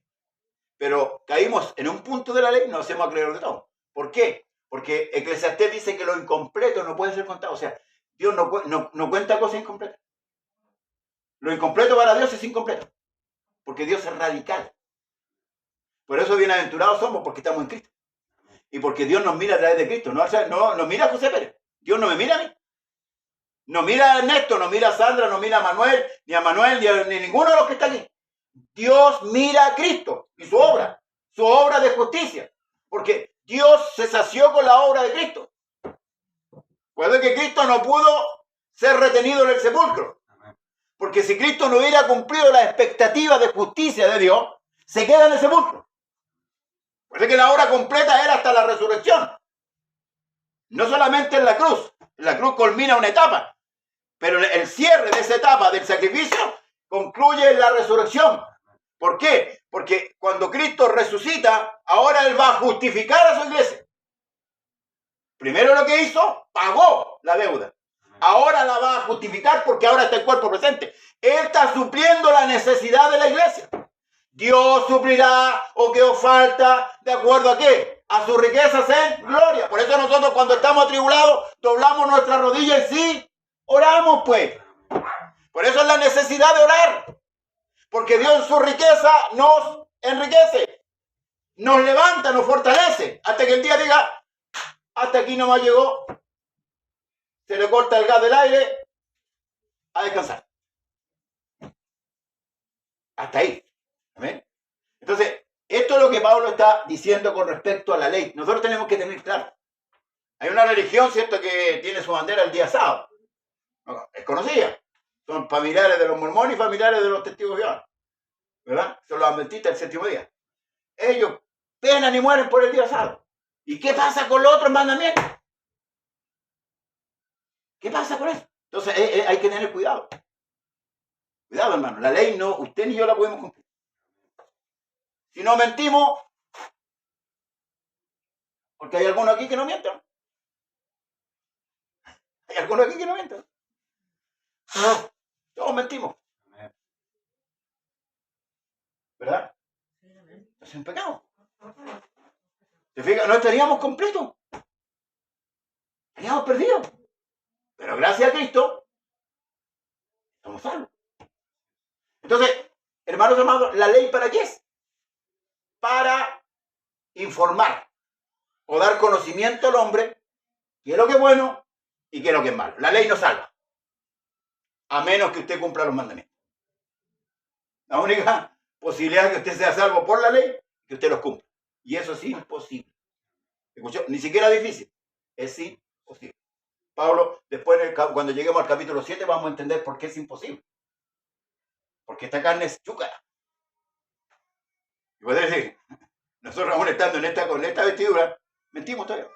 pero caímos en un punto de la ley, nos hacemos acreedor de todo. ¿Por qué? Porque Eclesiastés dice que lo incompleto no puede ser contado. O sea, Dios no cuenta cosas incompletas. Lo incompleto para Dios es incompleto. Porque Dios es radical. Por eso bienaventurados somos, porque estamos en Cristo. Y porque Dios nos mira a través de Cristo. No mira a José Pérez. Dios no me mira a mí. No mira a Ernesto, no mira a Sandra, no mira a Manuel, ni ni ninguno de los que están aquí. Dios mira a Cristo y su obra de justicia. Porque Dios se sació con la obra de Cristo. Puede que Cristo no pudo ser retenido en el sepulcro. Porque si Cristo no hubiera cumplido las expectativas de justicia de Dios, se queda en el sepulcro. Puede que la obra completa era hasta la resurrección. No solamente en la cruz. La cruz culmina una etapa. Pero el cierre de esa etapa del sacrificio concluye en la resurrección. ¿Por qué? Porque cuando Cristo resucita, ahora Él va a justificar a su iglesia. Primero lo que hizo, pagó la deuda. Ahora la va a justificar porque ahora está el cuerpo presente. Él está supliendo la necesidad de la iglesia. Dios suplirá o que os falta, ¿de acuerdo a qué? A sus riquezas en gloria. Por eso nosotros cuando estamos atribulados, doblamos nuestras rodillas y sí, oramos pues. Por eso es la necesidad de orar. Porque Dios en su riqueza nos enriquece, nos levanta, nos fortalece, hasta que el día diga, hasta aquí nomás llegó, se le corta el gas del aire, a descansar. Hasta ahí. ¿Amén? Entonces, esto es lo que Pablo está diciendo con respecto a la ley. Nosotros tenemos que tener claro. Hay una religión, ¿cierto?, que tiene su bandera el día sábado. Es conocida. Son familiares de los mormones y familiares de los testigos de Jehová. ¿Verdad? Son los adventistas del 7º día. Ellos penan y mueren por el día sábado. ¿Y qué pasa con los otros mandamientos? ¿Qué pasa con eso? Entonces hay que tener cuidado. Cuidado, hermano. La ley no, usted ni yo la podemos cumplir. Si no mentimos, porque hay algunos aquí que no mienten. Hay algunos aquí que no mienten. Todos mentimos. ¿Verdad? Es un pecado. ¿Te fijas? No estaríamos completos. Estaríamos perdidos. Pero gracias a Cristo, estamos salvos. Entonces, hermanos amados, ¿la ley para qué es? Para informar o dar conocimiento al hombre qué es lo que es bueno y qué es lo que es malo. La ley no salva, a menos que usted cumpla los mandamientos. La única posibilidad de que usted sea salvo por la ley es que usted los cumpla. Y eso es imposible. ¿Escuchó? Ni siquiera difícil. Es imposible. Pablo, después cuando lleguemos al capítulo 7 vamos a entender por qué es imposible. Porque esta carne es chúcara. Y puede decir, nosotros aún estando con esta vestidura, mentimos todavía.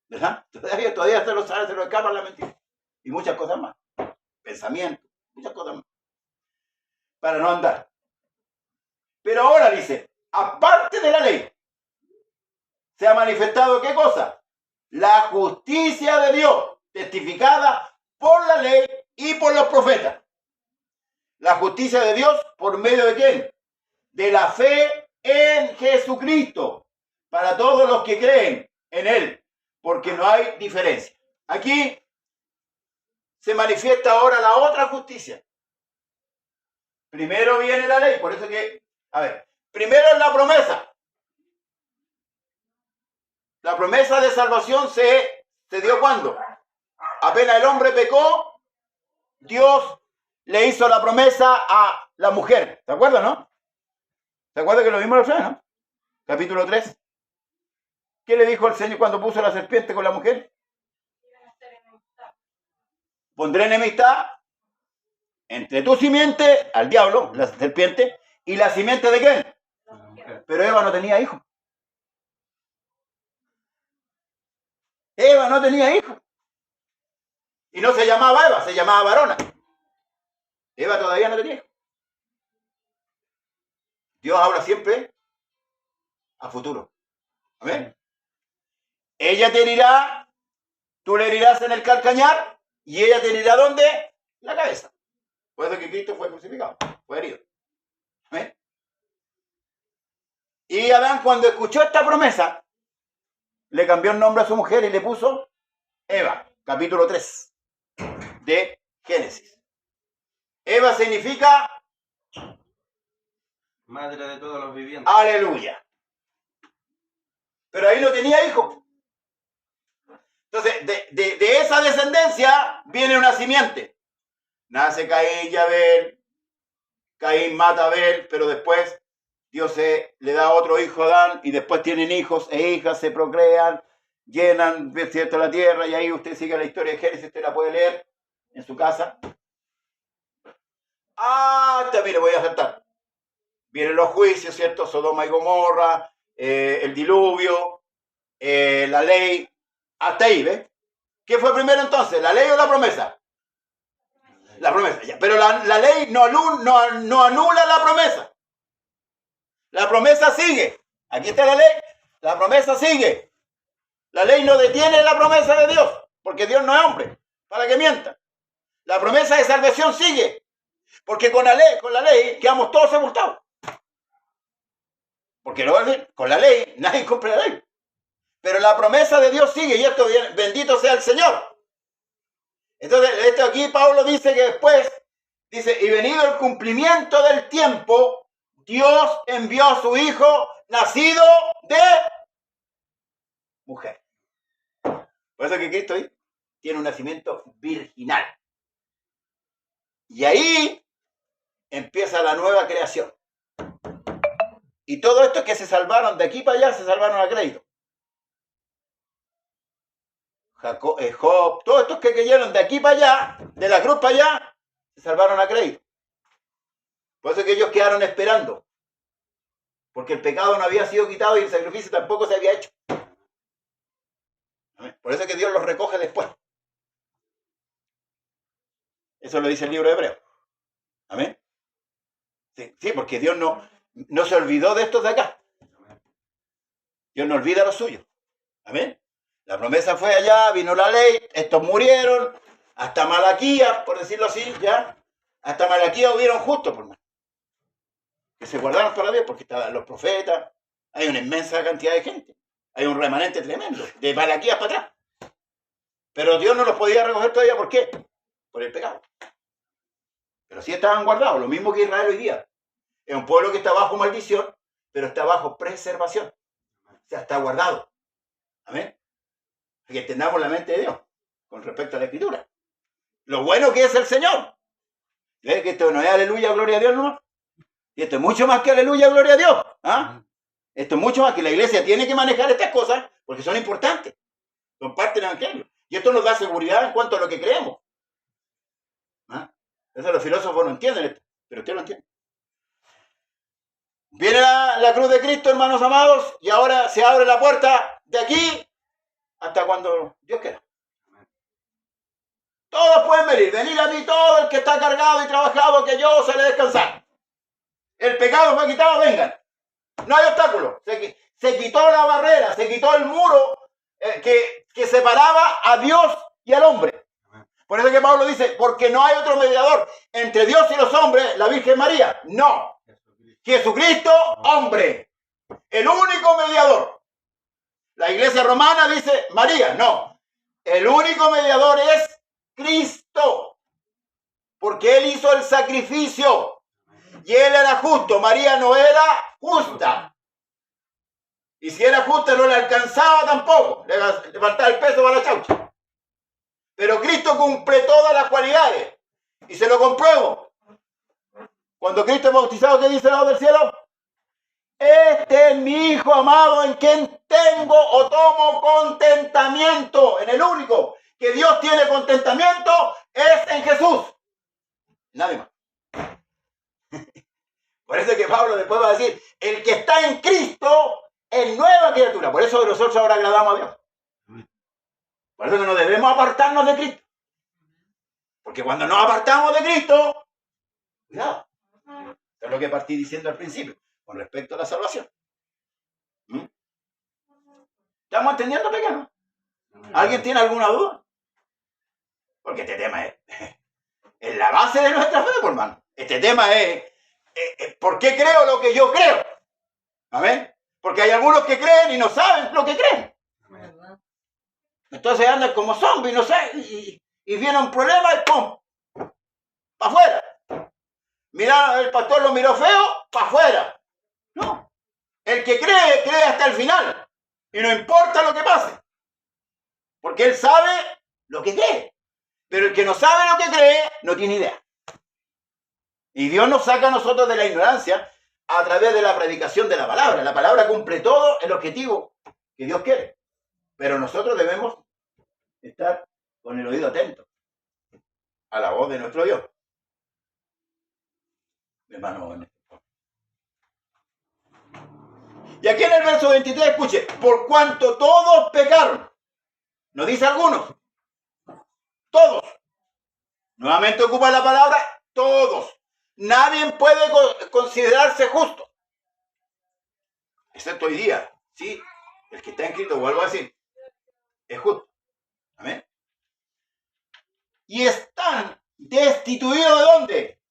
¿Verdad? Todavía se nos escapa la mentira. Y muchas cosas más. Pensamientos, muchas cosas más. Para no andar. Pero ahora dice, aparte de la ley, se ha manifestado ¿qué cosa? La justicia de Dios, testificada por la ley y por los profetas. La justicia de Dios, ¿por medio de quién? De la fe en Jesucristo, para todos los que creen en Él, porque no hay diferencia. Aquí se manifiesta ahora la otra justicia. Primero viene la ley, por eso que, primero es la promesa. La promesa de salvación se dio ¿cuándo? Apenas el hombre pecó, Dios le hizo la promesa a la mujer. ¿Se acuerdan, no? ¿Se acuerdan que lo vimos al final, no? Capítulo 3. ¿Qué le dijo el Señor cuando puso la serpiente con la mujer? Pondré enemistad entre tu simiente, al diablo, la serpiente, y la simiente de quién. Pero Eva no tenía hijos. Eva no tenía hijos. Y no se llamaba Eva, se llamaba varona. Eva todavía no tenía hijos. Dios habla siempre a futuro. ¿Amén? Ella te herirá, tú le herirás en el calcañar, y ella te herirá ¿dónde? La cabeza. Por eso que Cristo fue crucificado, fue herido. ¿Amén? Y Adán, cuando escuchó esta promesa, le cambió el nombre a su mujer y le puso Eva, capítulo 3 de Génesis. Eva significa madre de todos los vivientes. Aleluya. Pero ahí no tenía hijo. Entonces, de esa descendencia viene una simiente. Nace Caín y Abel. Caín mata a Abel, pero después Dios le da otro hijo a Adán y después tienen hijos e hijas, se procrean, llenan, ¿cierto?, la tierra, y ahí usted sigue la historia de Génesis, usted la puede leer en su casa. Mire, voy a saltar. Vienen los juicios, ¿cierto? Sodoma y Gomorra, el diluvio, la ley, hasta ahí, ¿ves? ¿Qué fue primero entonces, la ley o la promesa? La promesa, ya. Pero la ley no anula la promesa. La promesa sigue. Aquí está la ley, la promesa sigue. La ley no detiene la promesa de Dios, porque Dios no es hombre, para que mienta. La promesa de salvación sigue, porque con la ley quedamos todos sepultados. Porque lo voy a decir, con la ley nadie cumple la ley. Pero la promesa de Dios sigue, y esto, bendito sea el Señor. Entonces, esto aquí Pablo dice que después, dice, y venido el cumplimiento del tiempo, Dios envió a su Hijo nacido de mujer. Por eso que Cristo ahí tiene un nacimiento virginal. Y ahí empieza la nueva creación. Y todo esto que se salvaron de aquí para allá, se salvaron a crédito. Job, todos estos que creyeron de aquí para allá, de la cruz para allá, se salvaron a crédito. Por eso que ellos quedaron esperando. Porque el pecado no había sido quitado y el sacrificio tampoco se había hecho. Por eso que Dios los recoge después. Eso lo dice el libro de Hebreos. Amén. Sí, porque Dios no se olvidó de estos de acá. Dios no olvida lo suyo. Amén. La promesa fue allá, vino la ley, estos murieron, hasta Malaquías, por decirlo así, ya. Hasta Malaquías hubieron justos, por más. Que se guardaron todavía porque estaban los profetas. Hay una inmensa cantidad de gente. Hay un remanente tremendo, de Malaquías para atrás. Pero Dios no los podía recoger todavía, ¿por qué? Por el pecado. Pero sí estaban guardados, lo mismo que Israel hoy día. Es un pueblo que está bajo maldición, pero está bajo preservación. O sea, está guardado. Amén. Que entendamos la mente de Dios con respecto a la Escritura. Lo bueno que es el Señor. ¿Ves que esto no es aleluya, gloria a Dios, no? Y esto es mucho más que aleluya, gloria a Dios. ¿Ah? Esto es mucho más que la iglesia tiene que manejar estas cosas porque son importantes. Son parte del evangelio. Y esto nos da seguridad en cuanto a lo que creemos. ¿Ah? Eso los filósofos no entienden esto, pero usted lo entiende. Viene la cruz de Cristo, hermanos amados, y ahora se abre la puerta de aquí hasta cuando Dios quiera. Todos pueden venir a mí todo el que está cargado y trabajado, que yo os haré descansar. El pecado fue quitado, vengan. No hay obstáculo. Se quitó la barrera, se quitó el muro que separaba a Dios y al hombre. Por eso que Pablo dice, porque no hay otro mediador entre Dios y los hombres, la Virgen María. No. Jesucristo, hombre. El único mediador. La iglesia romana dice María. No. El único mediador es Cristo. Porque Él hizo el sacrificio. Y Él era justo. María no era justa. Y si era justa no le alcanzaba tampoco. Le faltaba el peso para la chaucha. Pero Cristo cumple todas las cualidades. Y se lo compruebo. Cuando Cristo es bautizado, ¿qué dice la voz del cielo? Este es mi Hijo amado en quien tengo o tomo contentamiento. En el único que Dios tiene contentamiento es en Jesús. Nadie más. Por eso es que Pablo después va a decir, el que está en Cristo es nueva criatura. Por eso nosotros ahora agradamos a Dios. Por eso que no debemos apartarnos de Cristo. Porque cuando nos apartamos de Cristo, cuidado. Eso es lo que partí diciendo al principio, con respecto a la salvación. ¿Estamos entendiendo, pequeño? ¿Alguien tiene alguna duda? Porque este tema es la base de nuestra fe, hermano. Este tema es ¿por qué creo lo que yo creo? ¿Amén? Porque hay algunos que creen y no saben lo que creen. Entonces andan como zombies, no sé, y viene un problema y ¡pum! ¡Para afuera! Mira, el pastor lo miró feo, ¡para afuera! No. El que cree, cree hasta el final. Y no importa lo que pase. Porque él sabe lo que cree. Pero el que no sabe lo que cree, no tiene idea. Y Dios nos saca a nosotros de la ignorancia a través de la predicación de la palabra. La palabra cumple todo el objetivo que Dios quiere. Pero nosotros debemos estar con el oído atento a la voz de nuestro Dios. Hermano. Y aquí en el verso 23, escuche, por cuanto todos pecaron. ¿No dice algunos? Todos. Nuevamente ocupa la palabra todos. Nadie puede considerarse justo. Excepto hoy día. Sí, el que está inscrito, vuelvo a decir, es justo. Amén. Y están destituidos ¿de dónde?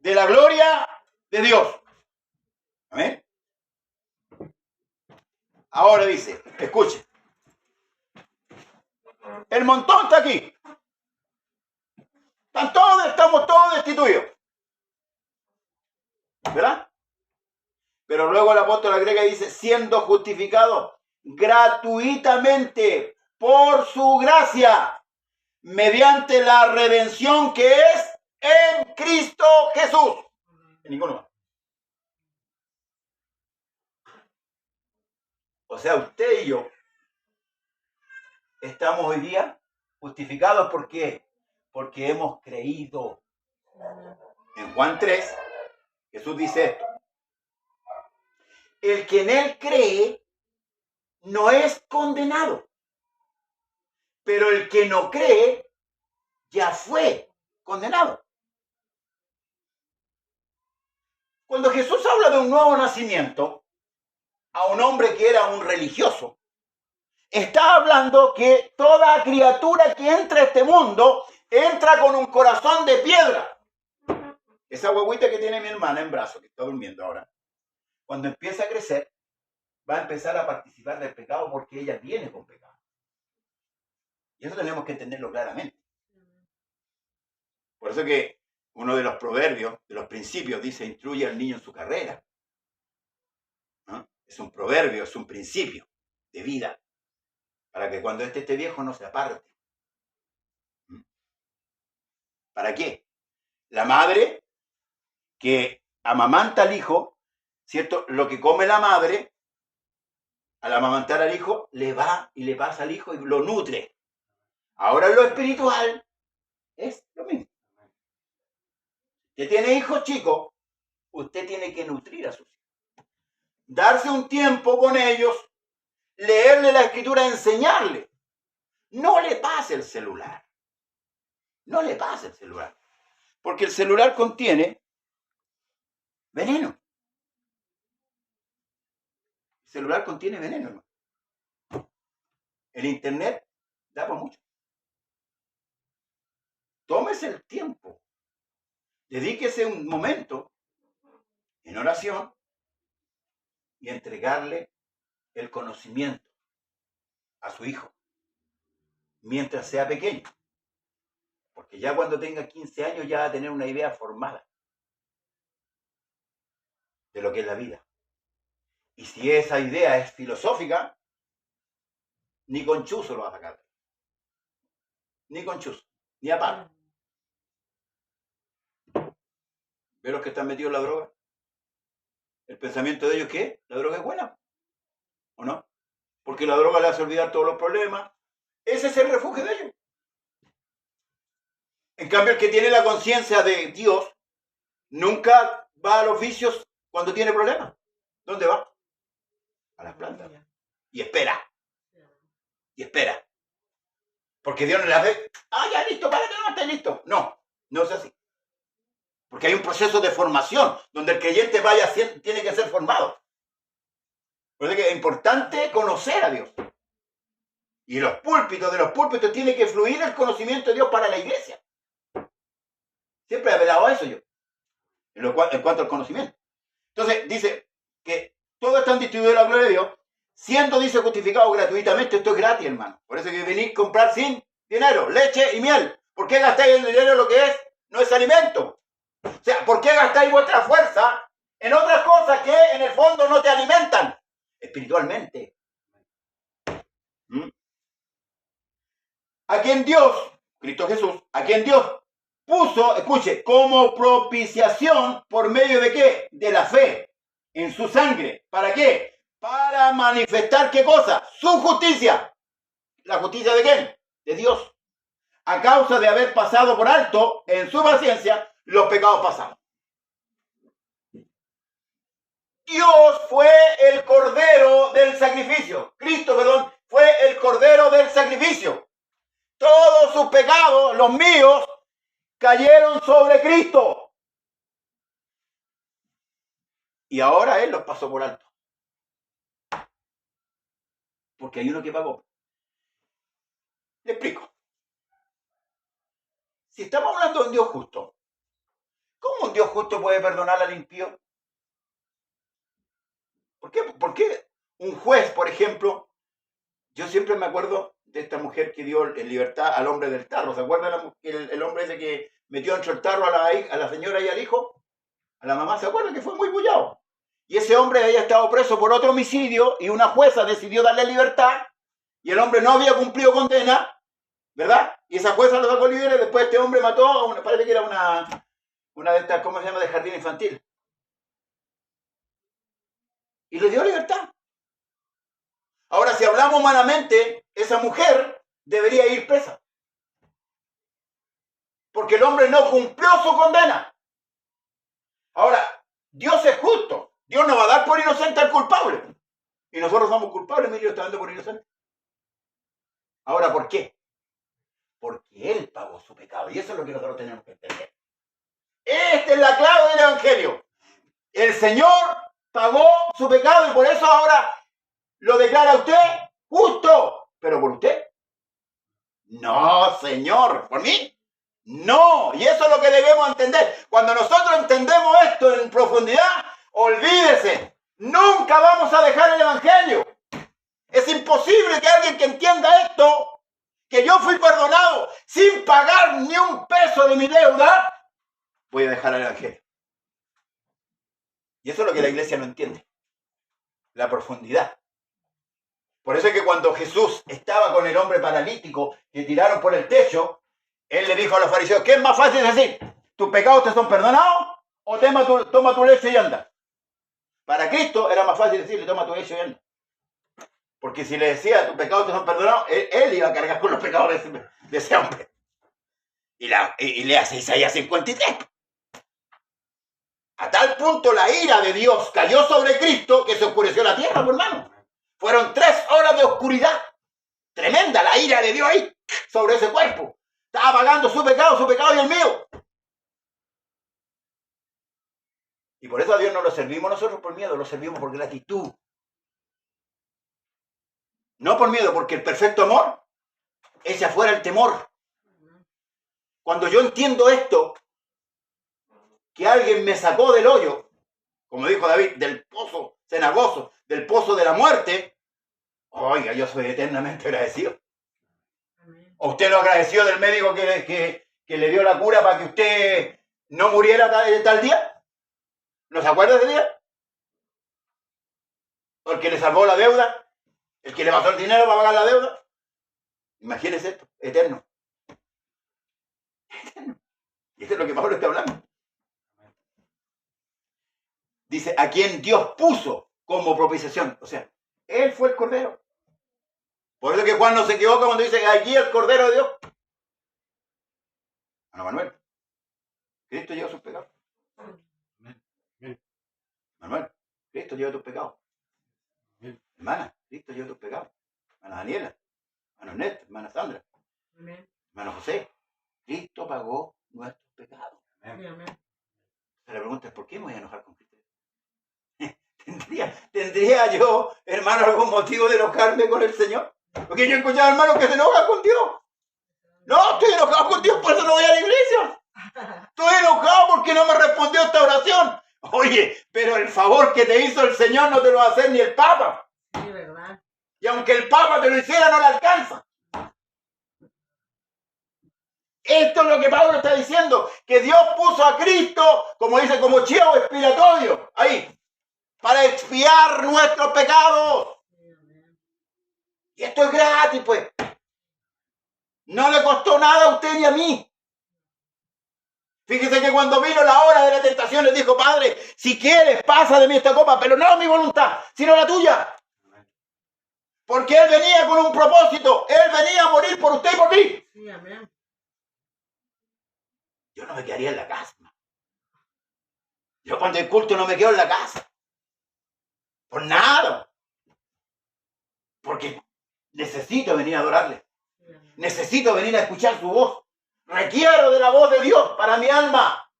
De la gloria de Dios. Amén. Ahora dice, escuche. El montón está aquí. Estamos todos destituidos. ¿Verdad? Pero luego el apóstol agrega y dice, siendo justificados gratuitamente por su gracia, mediante la redención que es en Cristo Jesús. En ninguno más. O sea, usted y yo estamos hoy día justificados. ¿Por qué? Porque hemos creído. En Juan 3, Jesús dice esto. El que en él cree no es condenado. Pero el que no cree ya fue condenado. Cuando Jesús habla de un nuevo nacimiento a un hombre que era un religioso, está hablando que toda criatura que entra a este mundo entra con un corazón de piedra. Esa huevita que tiene mi hermana en brazos, que está durmiendo ahora, cuando empieza a crecer, va a empezar a participar del pecado porque ella viene con pecado. Y eso tenemos que entenderlo claramente. Por eso que uno de los proverbios, de los principios, dice, instruye al niño en su carrera. ¿No? Es un proverbio, es un principio de vida, para que cuando esté viejo no se aparte. ¿Para qué? La madre que amamanta al hijo, ¿cierto? Lo que come la madre, al amamantar al hijo, le va y le pasa al hijo y lo nutre. Ahora lo espiritual es lo mismo. Usted tiene hijos chicos, usted tiene que nutrir a sus hijos. Darse un tiempo con ellos, leerle la escritura, enseñarle. No le pase el celular. No le pase el celular. Porque el celular contiene veneno. El celular contiene veneno, hermano. El internet da para mucho. Tómese el tiempo. Dedíquese un momento en oración y entregarle el conocimiento a su hijo mientras sea pequeño. Porque ya cuando tenga 15 años ya va a tener una idea formada de lo que es la vida. Y si esa idea es filosófica, ni con chuzo lo va a sacar. Ni con chuzo, ni a palo. ¿Ven los que están metidos en la droga? ¿El pensamiento de ellos qué? ¿La droga es buena? ¿O no? Porque la droga le hace olvidar todos los problemas. Ese es el refugio de ellos. En cambio, el que tiene la conciencia de Dios nunca va a los vicios cuando tiene problemas. ¿Dónde va? A las plantas. Y espera. Y espera. Porque Dios no le hace, ya listo, párate, no está listo. No, no es así. Porque hay un proceso de formación donde el creyente tiene que ser formado. Por eso que es importante conocer a Dios. Y de los púlpitos tiene que fluir el conocimiento de Dios para la iglesia. Siempre he apelado a eso yo, en cuanto al conocimiento. Entonces, dice que todos están distribuidos en la gloria de Dios, siendo, dice, justificados gratuitamente. Esto es gratis, hermano. Por eso que venís a comprar sin dinero, leche y miel. ¿Por qué gastáis el dinero en lo que no es alimento? O sea, ¿por qué gastáis vuestra fuerza en otras cosas que en el fondo no te alimentan espiritualmente? A quien Dios, Cristo Jesús, a quien Dios puso, escuche, como propiciación por medio de ¿qué? De la fe en su sangre. ¿Para qué? Para manifestar ¿qué cosa? Su justicia. ¿La justicia de quién? De Dios. A causa de haber pasado por alto en su paciencia los pecados pasados. Dios fue el cordero del sacrificio. Cristo, perdón, fue el cordero del sacrificio. Todos sus pecados, los míos, cayeron sobre Cristo. Y ahora Él los pasó por alto. Porque hay uno que pagó. Le explico. Si estamos hablando de un Dios justo, ¿cómo un Dios justo puede perdonar al impío? ¿Por qué un juez, por ejemplo? Yo siempre me acuerdo de esta mujer que dio en libertad al hombre del tarro. ¿Se acuerdan el hombre ese que metió dentro del tarro a la señora y al hijo, a la mamá, ¿se acuerdan que fue muy bullado? Y ese hombre había estado preso por otro homicidio y una jueza decidió darle libertad y el hombre no había cumplido condena, ¿verdad? Y esa jueza lo sacó libre. Después este hombre mató a una, parece que era una de estas, ¿cómo se llama?, de jardín infantil. Y le dio libertad. Ahora, si hablamos humanamente, esa mujer debería ir presa. Porque el hombre no cumplió su condena. Ahora, Dios es justo. Dios no va a dar por inocente al culpable. Y nosotros somos culpables, Emilio está dando por inocente. Ahora, ¿por qué? Porque Él pagó su pecado. Y eso es lo que nosotros tenemos que entender. Esta es la clave del Evangelio. El Señor pagó su pecado y por eso ahora lo declara usted justo. ¿Pero por usted? No, Señor. ¿Por mí? No. Y eso es lo que debemos entender. Cuando nosotros entendemos esto en profundidad, olvídese. Nunca vamos a dejar el Evangelio. Es imposible que alguien que entienda esto, que yo fui perdonado sin pagar ni un peso de mi deuda, voy a dejar el Evangelio. Y eso es lo que la iglesia no entiende. La profundidad. Por eso es que cuando Jesús estaba con el hombre paralítico que tiraron por el techo, Él le dijo a los fariseos, ¿qué es más fácil decir? ¿Tus pecados te son perdonados? ¿O toma tu leche y anda? Para Cristo era más fácil decirle, toma tu leche y anda. Porque si le decía, tus pecados te son perdonados, él iba a cargar con los pecados de ese hombre. Y le hace Isaías 53. A tal punto la ira de Dios cayó sobre Cristo que se oscureció la tierra, por hermano. Fueron 3 horas de oscuridad. Tremenda la ira de Dios ahí, sobre ese cuerpo. Estaba pagando su pecado y el mío. Y por eso a Dios no lo servimos nosotros por miedo, lo servimos por gratitud. No por miedo, porque el perfecto amor echa afuera el temor. Cuando yo entiendo esto, que alguien me sacó del hoyo, como dijo David, del pozo cenagoso, del pozo de la muerte, oiga, yo soy eternamente agradecido. ¿O usted lo agradeció del médico que le dio la cura para que usted no muriera tal día? ¿No se acuerda de ese día? ¿O el que le salvó la deuda? ¿El que le pasó el dinero para pagar la deuda? Imagínese esto, eterno. Eterno. Y esto es lo que Pablo está hablando. Dice, a quien Dios puso como propiciación. O sea, Él fue el Cordero. Por eso que Juan no se equivoca cuando dice, aquí el Cordero de Dios. Ana Manuel, Cristo lleva sus pecados. Manuel, Cristo lleva tus pecados. Hermana, Cristo lleva tus pecados. Hermana Daniela, hermano Néstor, hermana Sandra, hermano José, Cristo pagó nuestros pecados. Se le pregunta, ¿por qué me voy a enojar con Cristo? ¿Tendría yo, hermano, algún motivo de enojarme con el Señor? Porque yo he escuchado hermanos que se enojan con Dios. No, estoy enojado con Dios, por eso no voy a la iglesia. Estoy enojado porque no me respondió esta oración. Oye, pero el favor que te hizo el Señor no te lo va a hacer ni el Papa. Sí, ¿verdad? Y aunque el Papa te lo hiciera, no le alcanza. Esto es lo que Pablo está diciendo, que Dios puso a Cristo, como dice, como chivo expiatorio, ahí, para expiar nuestros pecados. Y esto es gratis, pues. No le costó nada a usted ni a mí. Fíjese que cuando vino la hora de la tentación, le dijo, Padre, si quieres, pasa de mí esta copa, pero no mi voluntad, sino la tuya. Porque Él venía con un propósito. Él venía a morir por usted y por mí. Sí, amén. Yo no me quedaría en la casa. Yo cuando el culto no me quedo en la casa. Por nada. Porque necesito venir a adorarle. Necesito venir a escuchar su voz. Requiero de la voz de Dios para mi alma.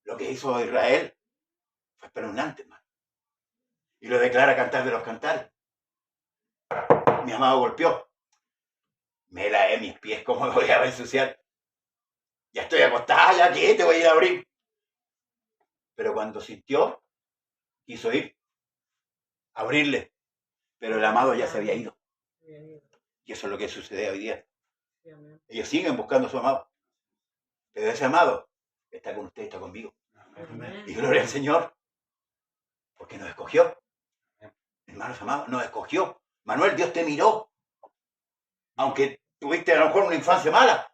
Lo que hizo Israel fue espeluznante, hermano. Y lo declara cantar de los cantares. Mi amado golpeó. Me lavé mis pies, ¿cómo me voy a ensuciar? Ya estoy acostada, ya que te voy a ir a abrir. Pero cuando sintió, quiso ir a abrirle. Pero el amado ya se había ido. Y eso es lo que sucede hoy día. Ellos siguen buscando a su amado. Pero ese amado está con usted, está conmigo. Y gloria al Señor, porque nos escogió. Hermanos amados, nos escogió. Manuel, Dios te miró. Aunque tuviste a lo mejor una infancia mala,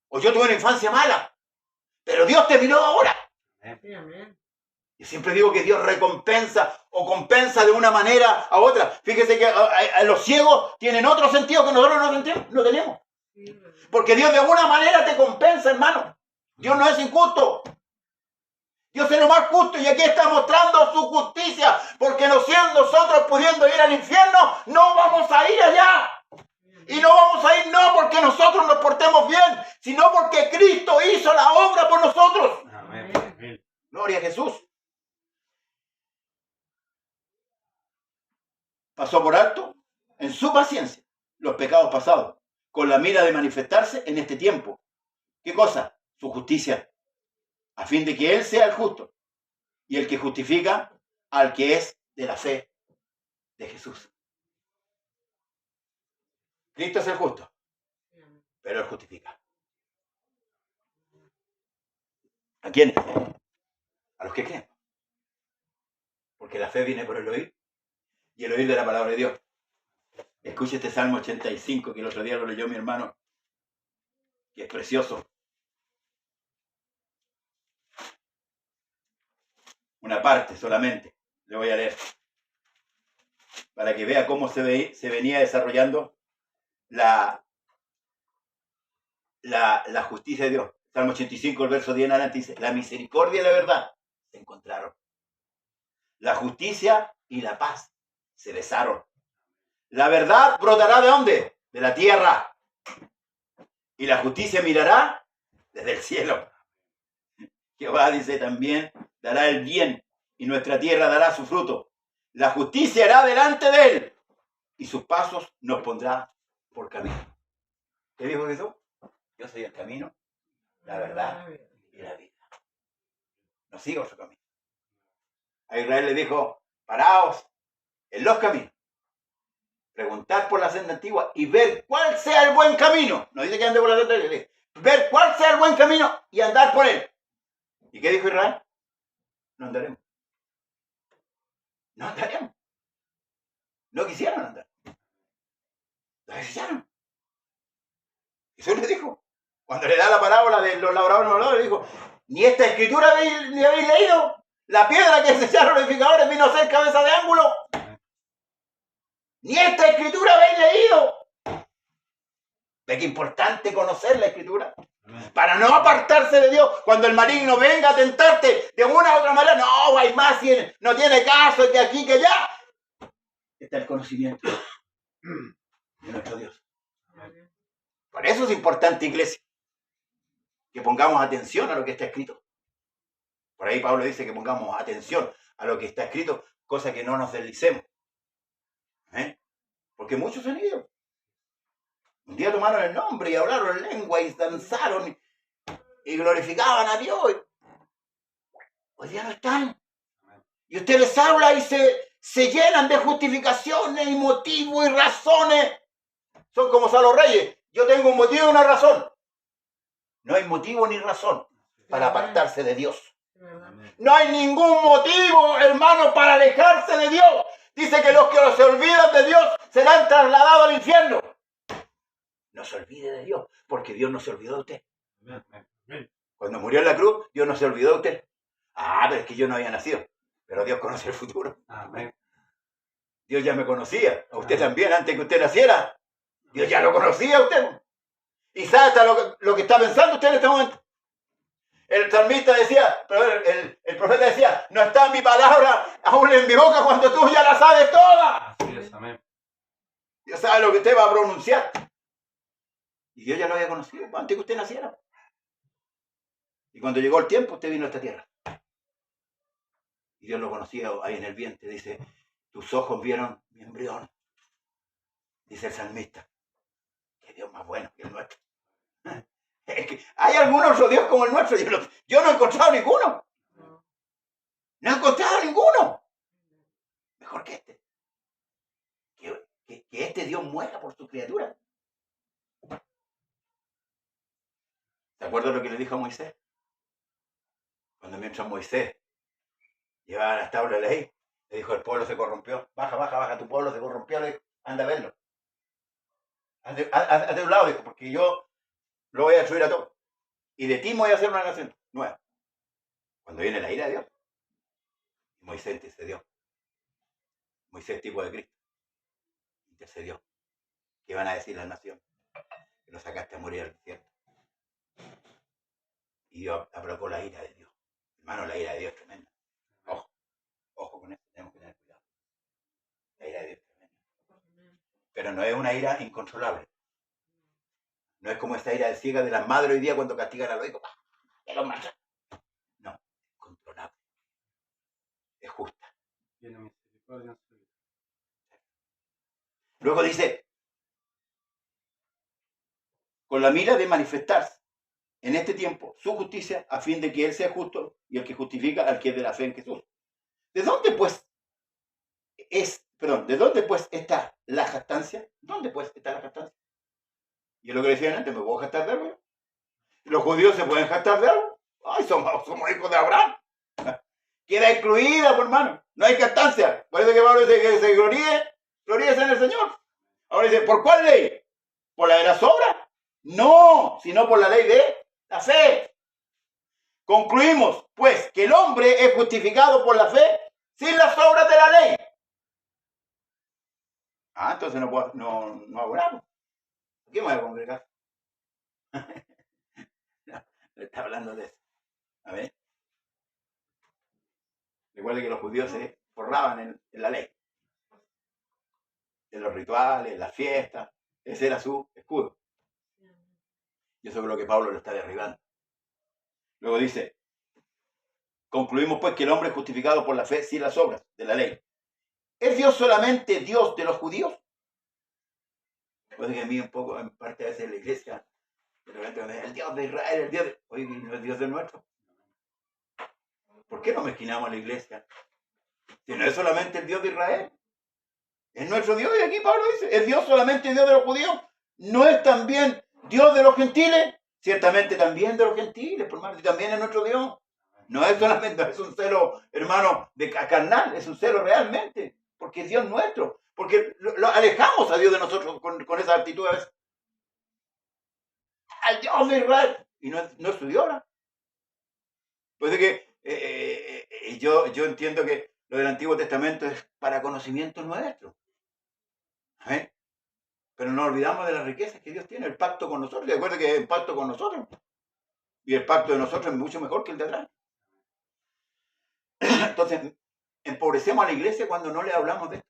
o yo tuve una infancia mala, pero Dios te miró ahora. Yo siempre digo que Dios recompensa o compensa de una manera a otra. Fíjese que los ciegos tienen otro sentido que nosotros no tenemos. Porque Dios de alguna manera te compensa, hermano. Dios no es injusto. Dios es lo más justo y aquí está mostrando su justicia. Porque no siendo nosotros pudiendo ir al infierno, no vamos a ir allá. Y no vamos a ir no porque nosotros nos portemos bien, sino porque Cristo hizo la obra por nosotros. Amén. Gloria a Jesús. Pasó por alto, en su paciencia, los pecados pasados, con la mira de manifestarse en este tiempo. ¿Qué cosa? Su justicia, a fin de que Él sea el justo y el que justifica al que es de la fe de Jesús. Cristo es el justo, pero Él justifica. ¿A quiénes? A los que creen. Porque la fe viene por el oír y el oír de la palabra de Dios. Escuche este Salmo 85 que el otro día lo leyó mi hermano, que es precioso. Una parte solamente, le voy a leer, para que vea cómo se venía desarrollando la justicia de Dios. Salmo 85, el verso 10 en adelante dice, la misericordia y la verdad se encontraron. La justicia y la paz se besaron. La verdad brotará ¿de dónde? De la tierra. Y la justicia mirará desde el cielo. Jehová dice también, dará el bien y nuestra tierra dará su fruto. La justicia hará delante de él y sus pasos nos pondrá por camino. ¿Qué dijo Jesús? Yo soy el camino, la verdad y la vida. No sigo su camino. A Israel le dijo, paraos en los caminos, preguntad por la senda antigua y ver cuál sea el buen camino. No dice que ande por la senda antigua, ver cuál sea el buen camino y andar por él. ¿Y qué dijo Israel? No andaremos. No andaremos. No quisieron andar. Lo desecharon. Jesús le dijo, cuando le da la parábola de los labradores, le dijo, ni esta escritura habéis leído. La piedra que desecharon los edificadores vino a ser cabeza de ángulo. Ni esta escritura habéis leído. ¿Ve qué importante conocer la escritura? Para no apartarse de Dios. Cuando el maligno venga a tentarte de una u otra manera, no, hay más, no tiene caso, que aquí, que allá. Está el conocimiento de nuestro Dios. Por eso es importante, iglesia, que pongamos atención a lo que está escrito. Por ahí Pablo dice que pongamos atención a lo que está escrito, cosa que no nos deslicemos. Porque muchos han ido. Un día tomaron el nombre y hablaron en lengua y danzaron y glorificaban a Dios. Hoy día no están. Y usted les habla y se llenan de justificaciones y motivos y razones. Son como Salo Reyes. Yo tengo un motivo y una razón. No hay motivo ni razón para apartarse de Dios. No hay ningún motivo, hermano, para alejarse de Dios. Dice que los que se olvidan de Dios serán trasladados al infierno. No se olvide de Dios, porque Dios no se olvidó de usted. Cuando murió en la cruz, Dios no se olvidó de usted. Ah, pero es que yo no había nacido. Pero Dios conoce el futuro. Amén. Dios ya me conocía. A usted también, antes que usted naciera. Dios ya lo conocía a usted. Y sabe hasta lo que está pensando usted en este momento. El salmista decía, el profeta decía, no está mi palabra aún en mi boca cuando tú ya la sabes toda. Así es, amén. Dios sabe lo que usted va a pronunciar. Y Dios ya lo había conocido antes que usted naciera. Y cuando llegó el tiempo, usted vino a esta tierra. Y Dios lo conocía ahí en el vientre. Dice, tus ojos vieron mi embrión. Dice el salmista. Qué Dios más bueno que el nuestro. Es que hay algún otro Dios como el nuestro. Yo no he encontrado ninguno. No he encontrado ninguno. Mejor que este. Que este Dios muera por su criatura. ¿Se acuerdas lo que le dijo a Moisés? Cuando mientras Moisés llevaba las tablas de la ley, le dijo, el pueblo se corrompió. Baja, tu pueblo se corrompió, le dijo, anda a verlo. Hazte de un lado, dijo, porque yo lo voy a destruir a todos. Y de ti me voy a hacer una nación nueva. Cuando viene la ira de Dios, Moisés intercedió. Moisés, tipo de Cristo, intercedió. ¿Qué van a decir las naciones? Que lo sacaste a morir al desierto. Y Dios aplacó la ira de Dios. Hermano, la ira de Dios es tremenda. Ojo con eso, tenemos que tener cuidado. La ira de Dios es tremenda. Pero no es una ira incontrolable. No es como esa ira de ciega de las madres hoy día cuando castigan a los hijos. No, es controlable. Es justa. Tiene misericordia en su vida. Luego dice, con la mira de manifestarse en este tiempo su justicia a fin de que Él sea justo y el que justifica al que es de la fe en Jesús. ¿De dónde pues está la jactancia? ¿Dónde pues está la jactancia? Y es lo que decían antes, ¿me puedo jactar de algo? ¿Los judíos se pueden jactar de algo? Ay, somos hijos de Abraham. Queda excluida, por hermano. No hay jactancia. Por eso que Pablo dice que se gloríese en el Señor. Ahora dice, ¿por cuál ley? ¿Por la de las obras? No, sino por la ley de la fe. Concluimos, pues, que el hombre es justificado por la fe sin las obras de la ley. Entonces no hago nada. ¿Por qué me voy a congregar? No, está hablando de eso. A ver. Recuerda que los judíos se forraban en la ley. En los rituales, en las fiestas. Ese era su escudo. Y eso es lo que Pablo lo está derribando. Luego dice, concluimos pues que el hombre es justificado por la fe sin las obras de la ley. ¿Es Dios solamente Dios de los judíos? Puede que a mí un poco, en parte a veces la iglesia, de repente me dice, el Dios de Israel, el Dios de... Oye, ¿no es Dios del nuestro? ¿Por qué no mezquinamos a la iglesia? Si no es solamente el Dios de Israel. Es nuestro Dios, y aquí Pablo dice, ¿es Dios solamente Dios de los judíos? ¿No es también Dios de los gentiles? Ciertamente también de los gentiles, por hermano, y también es nuestro Dios. No es solamente, es un celo, hermano, de carnal, es un celo realmente, porque es Dios nuestro, porque lo alejamos a Dios de nosotros con esas actitudes. Al Dios de Israel, y no es su Dios. Pues de que yo entiendo que lo del Antiguo Testamento es para conocimiento nuestro. ¿Eh? Pero no olvidamos de las riquezas que Dios tiene, el pacto con nosotros. Recuerda que es el pacto con nosotros. Y el pacto de nosotros es mucho mejor que el de atrás. Entonces, empobrecemos a la iglesia cuando no le hablamos de esto.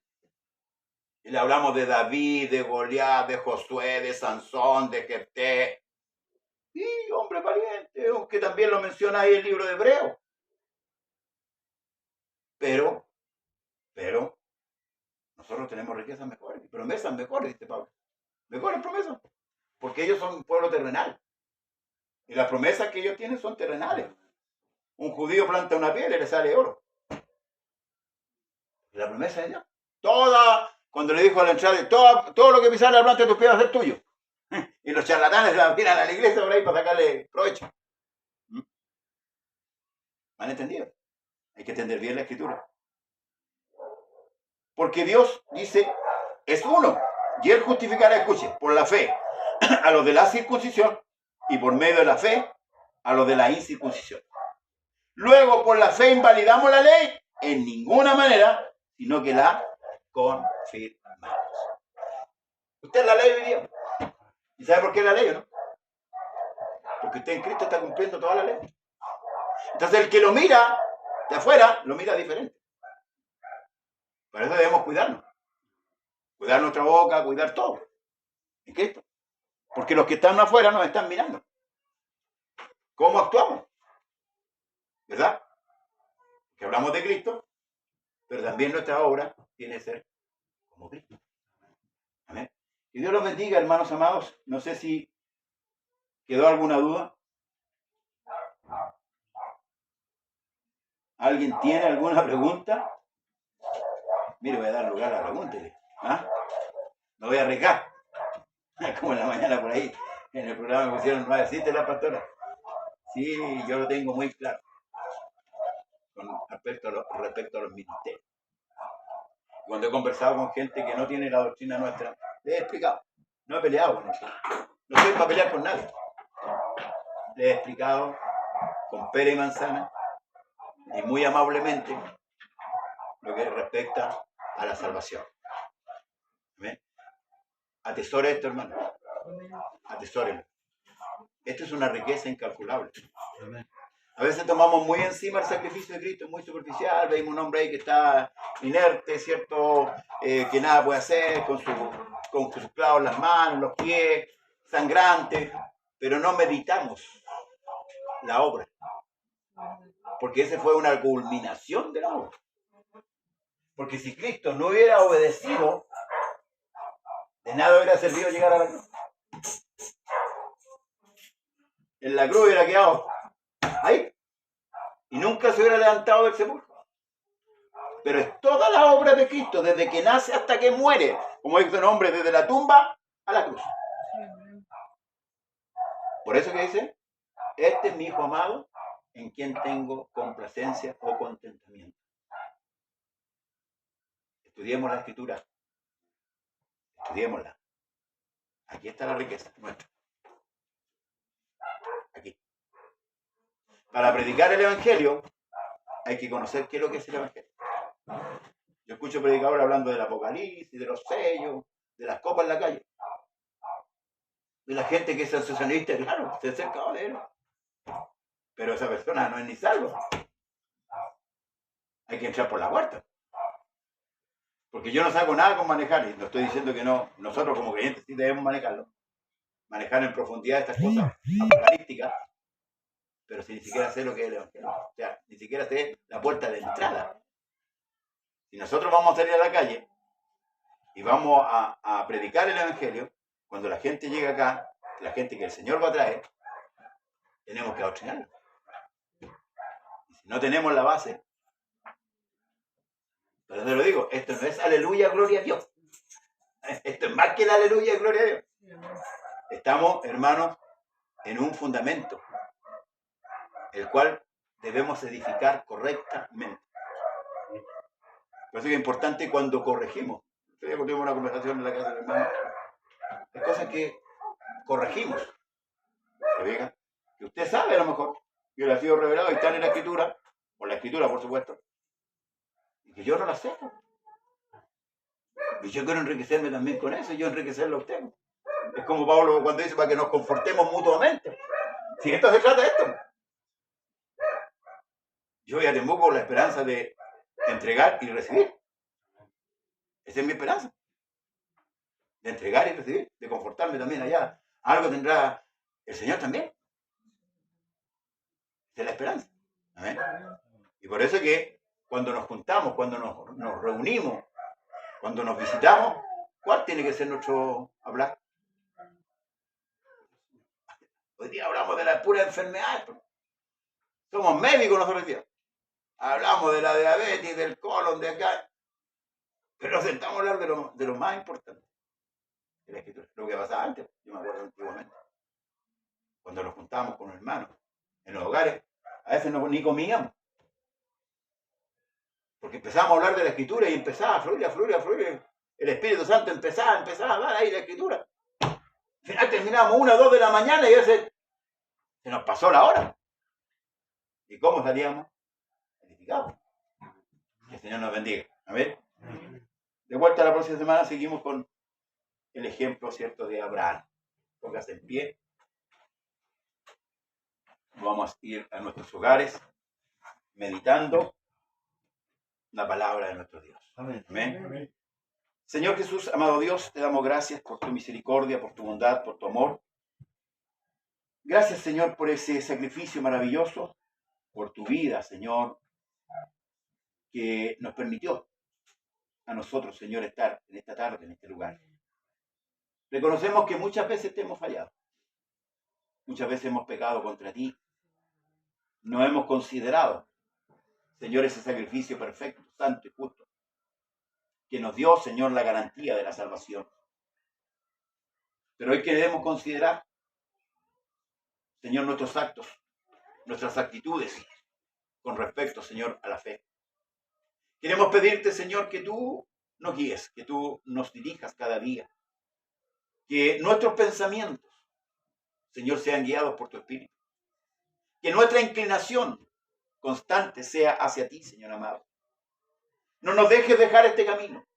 Y le hablamos de David, de Goliat, de Josué, de Sansón, de Jefté. Y hombre valiente, que también lo menciona ahí el libro de Hebreos. Pero, nosotros tenemos riquezas mejores, promesas mejores, dice Pablo. Mejores promesas. Porque ellos son un pueblo terrenal. Y las promesas que ellos tienen son terrenales. Un judío planta una piedra y le sale oro. Y la promesa de Dios. Cuando le dijo a la entrada, todo lo que pisara la planta de tus pies va a ser tuyo. Y los charlatanes la tiran a la iglesia por ahí para sacarle provecho. ¿Me han entendido? Hay que entender bien la escritura. Porque Dios dice, es uno. Y Él justificará, escuche, por la fe a los de la circuncisión y por medio de la fe a los de la incircuncisión. Luego, por la fe invalidamos la ley en ninguna manera, sino que la confirmamos. Usted la ley hoy día. ¿Y sabe por qué la ley o no? Porque usted en Cristo está cumpliendo toda la ley. Entonces el que lo mira de afuera, lo mira diferente. Por eso debemos cuidarnos. Cuidar nuestra boca, cuidar todo. En Cristo. Porque los que están afuera nos están mirando. ¿Cómo actuamos? ¿Verdad? Que hablamos de Cristo, pero también nuestra obra tiene que ser como Cristo. Amén. Que Dios los bendiga, hermanos amados. No sé si quedó alguna duda. ¿Alguien tiene alguna pregunta? Mire, voy a dar lugar a la pregunta. No voy a arriesgar. Como en la mañana por ahí, en el programa me pusieron, no decirte la pastora. Sí, yo lo tengo muy claro con respecto a los ministerios. Cuando he conversado con gente que no tiene la doctrina nuestra, les he explicado. No he peleado con eso. No soy para pelear con nadie. Les he explicado con pera y manzana y muy amablemente lo que respecta a la salvación. ¿Ven? Atesore esto, hermano. Atesórenlo. Esto es una riqueza incalculable. A veces tomamos muy encima el sacrificio de Cristo, muy superficial. Veis un hombre ahí que está inerte, ¿cierto? Que nada puede hacer, con sus clavos en las manos, los pies, sangrante, pero no meditamos la obra. Porque esa fue una culminación de la obra. Porque si Cristo no hubiera obedecido, de nada hubiera servido llegar a la cruz. En la cruz hubiera quedado ahí y nunca se hubiera levantado del sepulcro. Pero es toda la obra de Cristo, desde que nace hasta que muere, como dice el hombre, desde la tumba a la cruz. Por eso que dice, este es mi hijo amado, en quien tengo complacencia o contentamiento. Estudiemos la Escritura. Estudiémosla. Aquí está la riqueza nuestra. Aquí. Para predicar el Evangelio, hay que conocer qué es lo que es el Evangelio. Yo escucho predicadores hablando del Apocalipsis, de los sellos, de las copas en la calle. De la gente que es asociacionista, claro, se acerca de él. Pero esa persona no es ni salvo. Hay que entrar por la puerta. Porque yo no saco nada con manejar, y no estoy diciendo que no, nosotros como creyentes sí debemos manejarlo. Manejar en profundidad estas cosas apocalípticas, pero si ni siquiera sé lo que es el Evangelio. O sea, ni siquiera sé la puerta de entrada. Si nosotros vamos a salir a la calle y vamos a predicar el Evangelio, cuando la gente llega acá, la gente que el Señor va a traer, tenemos que adoctrinarlo. Y si no tenemos la base, pero te lo digo, esto no es aleluya, gloria a Dios. Esto es más que el aleluya, gloria a Dios. Estamos, hermanos, en un fundamento, el cual debemos edificar correctamente. Por eso es importante cuando corregimos. Yo tuvimos una conversación en la casa del hermano. Hay cosas que corregimos. ¿Se fijan? Que usted sabe a lo mejor, que le ha sido revelado y están en la Escritura, por la Escritura por supuesto, y que yo no la sé. Y yo quiero enriquecerme también con eso, y yo enriquecerlo a usted. Es como Pablo cuando dice para que nos confortemos mutuamente. Si esto se trata de esto. Yo ya tengo con la esperanza de entregar y recibir. Esa es mi esperanza. De entregar y recibir, de confortarme también allá. Algo tendrá el Señor también. Esa es la esperanza. ¿Amén? Y por eso que cuando nos juntamos, cuando nos reunimos, cuando nos visitamos, ¿cuál tiene que ser nuestro hablar? Hoy día hablamos de las puras enfermedades. Somos médicos nosotros hoy día. Hablamos de la diabetes, del colon, de acá. Pero nos sentamos a hablar de lo más importante. De la Escritura. Lo que pasaba antes, yo me acuerdo antiguamente. Cuando nos juntábamos con los hermanos en los hogares, a veces ni comíamos. Porque empezábamos a hablar de la Escritura y empezaba a fluir. El Espíritu Santo empezaba a dar ahí la Escritura. Al final terminábamos 1 o 2 de la mañana y a veces se nos pasó la hora. ¿Y cómo salíamos? Edificados. Que el Señor nos bendiga. Amén. De vuelta a la próxima semana seguimos con el ejemplo, ¿cierto?, de Abraham. Póngase en pie. Vamos a ir a nuestros hogares meditando la palabra de nuestro Dios. Amén. Amén. Señor Jesús, amado Dios, te damos gracias por tu misericordia, por tu bondad, por tu amor. Gracias, Señor, por ese sacrificio maravilloso, por tu vida, Señor, que nos permitió a nosotros, Señor, estar en esta tarde, en este lugar. Reconocemos que muchas veces te hemos fallado. Muchas veces hemos pecado contra ti. No hemos considerado, Señor, ese sacrificio perfecto, santo y justo, que nos dio, Señor, la garantía de la salvación. Pero hoy queremos considerar, Señor, nuestros actos, nuestras actitudes con respecto, Señor, a la fe. Queremos pedirte, Señor, que tú nos guíes, que tú nos dirijas cada día, que nuestros pensamientos, Señor, sean guiados por tu Espíritu, que nuestra inclinación constante sea hacia ti, Señor amado. No nos dejes dejar este camino.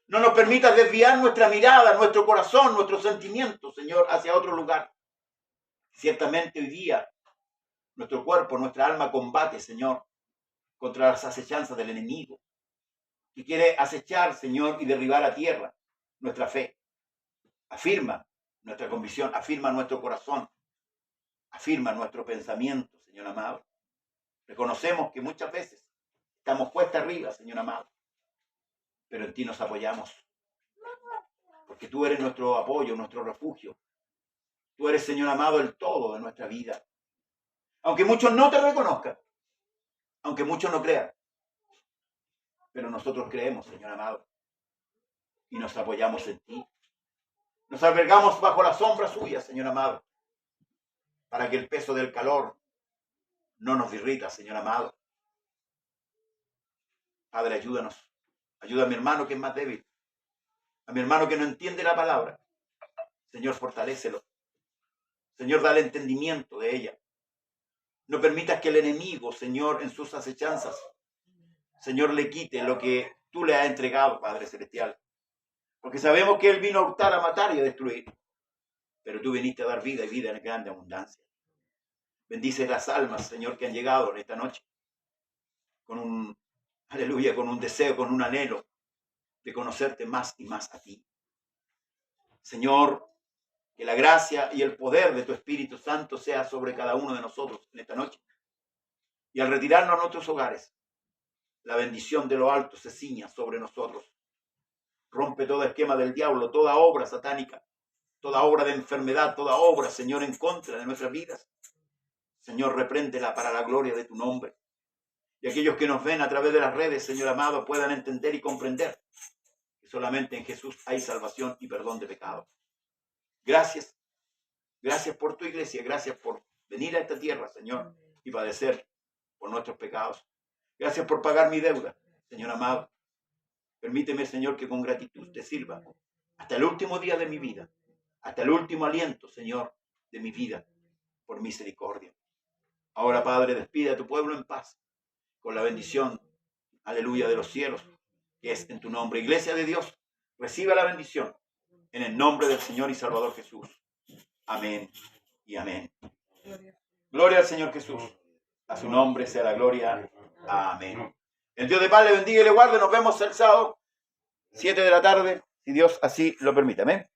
No nos permitas desviar nuestra mirada, nuestro corazón, nuestros sentimientos, Señor, hacia otro lugar. Ciertamente hoy día nuestro cuerpo, nuestra alma combate, Señor, contra las acechanzas del enemigo, que quiere acechar, Señor, y derribar a tierra nuestra fe. Afirma nuestra convicción, afirma nuestro corazón, afirma nuestro pensamiento, Señor amado. Reconocemos que muchas veces estamos cuesta arriba, Señor amado, pero en ti nos apoyamos, porque tú eres nuestro apoyo, nuestro refugio. Tú eres, Señor amado, el todo de nuestra vida. Aunque muchos no te reconozcan, aunque muchos no crean, pero nosotros creemos, Señor amado, y nos apoyamos en ti. Nos albergamos bajo la sombra suya, Señor amado, para que el peso del calor no nos irrita, Señor amado. Padre, ayúdanos. Ayuda a mi hermano que es más débil, a mi hermano que no entiende la palabra. Señor, fortalécelo. Señor, dale entendimiento de ella. No permitas que el enemigo, Señor, en sus acechanzas, Señor, le quite lo que tú le has entregado, Padre Celestial. Porque sabemos que él vino a hurtar, a matar y a destruir. Pero tú viniste a dar vida y vida en grande abundancia. Bendice las almas, Señor, que han llegado en esta noche. Con un, aleluya, con un deseo, con un anhelo de conocerte más y más a ti. Señor, que la gracia y el poder de tu Espíritu Santo sea sobre cada uno de nosotros en esta noche. Y al retirarnos a nuestros hogares, la bendición de lo alto se ciña sobre nosotros. Rompe todo esquema del diablo, toda obra satánica, toda obra de enfermedad, toda obra, Señor, en contra de nuestras vidas. Señor, repréndela para la gloria de tu nombre. Y aquellos que nos ven a través de las redes, Señor amado, puedan entender y comprender que solamente en Jesús hay salvación y perdón de pecados. Gracias. Gracias por tu iglesia. Gracias por venir a esta tierra, Señor, y padecer por nuestros pecados. Gracias por pagar mi deuda, Señor amado. Permíteme, Señor, que con gratitud te sirva hasta el último día de mi vida, hasta el último aliento, Señor, de mi vida, por misericordia. Ahora, Padre, despide a tu pueblo en paz, con la bendición, aleluya, de los cielos, que es en tu nombre. Iglesia de Dios, reciba la bendición en el nombre del Señor y Salvador Jesús. Amén y amén. Gloria al Señor Jesús. A su nombre sea la gloria. Amén. El Dios de paz le bendiga y le guarde. Nos vemos el sábado, 7 de la tarde, si Dios así lo permite. Amén.